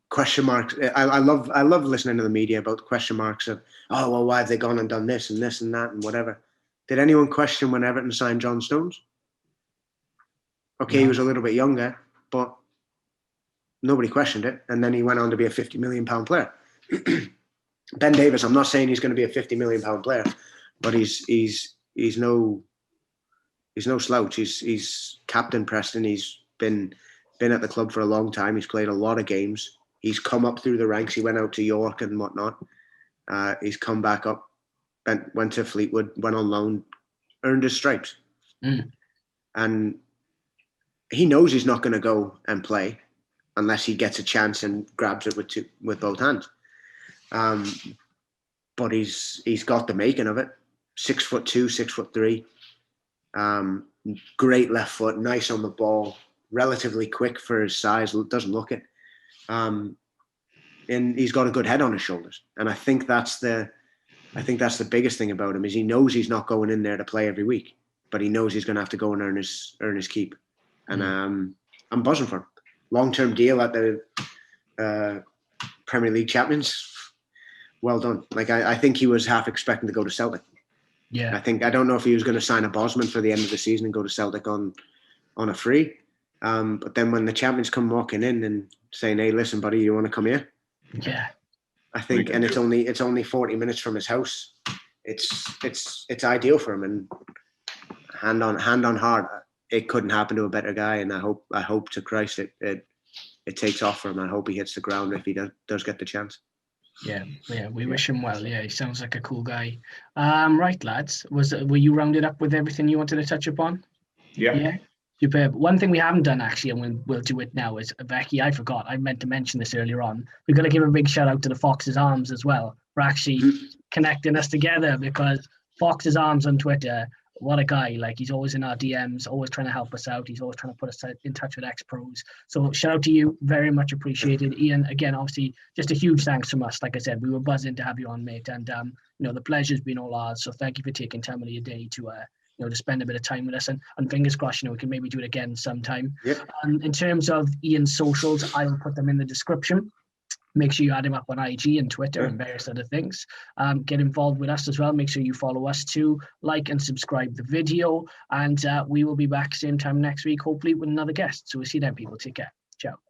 Question marks. I love listening to the media about the question marks of, oh well, why have they gone and done this and this and that and whatever. Did anyone question when Everton signed John Stones? Okay, no. He was a little bit younger, but nobody questioned it. And then he went on to be a £50 million player. Ben Davis, I'm not saying he's going to be a £50 million player, but he's no slouch. He's captain Preston. He's been at the club for a long time. He's played a lot of games. He's come up through the ranks. He went out to York and whatnot. He's come back up, went to Fleetwood, went on loan, earned his stripes. And he knows he's not going to go and play unless he gets a chance and grabs it with both hands. But he's got the making of it. 6'2", 6'3". Great left foot, nice on the ball, relatively quick for his size. Doesn't look it. And he's got a good head on his shoulders. And I think that's the biggest thing about him, is he knows he's not going in there to play every week, but he knows he's going to have to go and earn his keep. And I'm buzzing for him. Long-term deal at the Premier League champions. Well done. Like I think he was half expecting to go to Celtic. Yeah. I don't know if he was going to sign a Bosman for the end of the season and go to Celtic on a free. But then when the champions come walking in and saying, "Hey, listen, buddy, you want to come here?" Yeah. I think, and it's only 40 minutes from his house. It's ideal for him. And hand on heart, it couldn't happen to a better guy, and I hope to Christ it takes off for him. I hope he hits the ground if he does get the chance. Yeah, we wish him well. Yeah, he sounds like a cool guy. Right, lads, were you rounded up with everything you wanted to touch upon? Yeah. Superb. One thing we haven't done actually, and we'll do it now, is Becky, I forgot. I meant to mention this earlier on. We've got to give a big shout out to the Fox's Arms as well for actually connecting us together, because Fox's Arms on Twitter, what a guy. Like, he's always in our DMs, always trying to help us out. He's always trying to put us in touch with ex-pros. So shout out to you. Very much appreciated. Iain, again, obviously, just a huge thanks from us. Like I said, we were buzzing to have you on, mate. And, the pleasure's been all ours. So thank you for taking time out of your day to spend a bit of time with us, and fingers crossed, we can maybe do it again sometime. Yep. In terms of Iain's socials, I will put them in the description. Make sure you add him up on IG and Twitter and various other things. Get involved with us as well. Make sure you follow us too. Like and subscribe the video. And we will be back same time next week, hopefully with another guest. So we'll see you then, people. Take care. Ciao.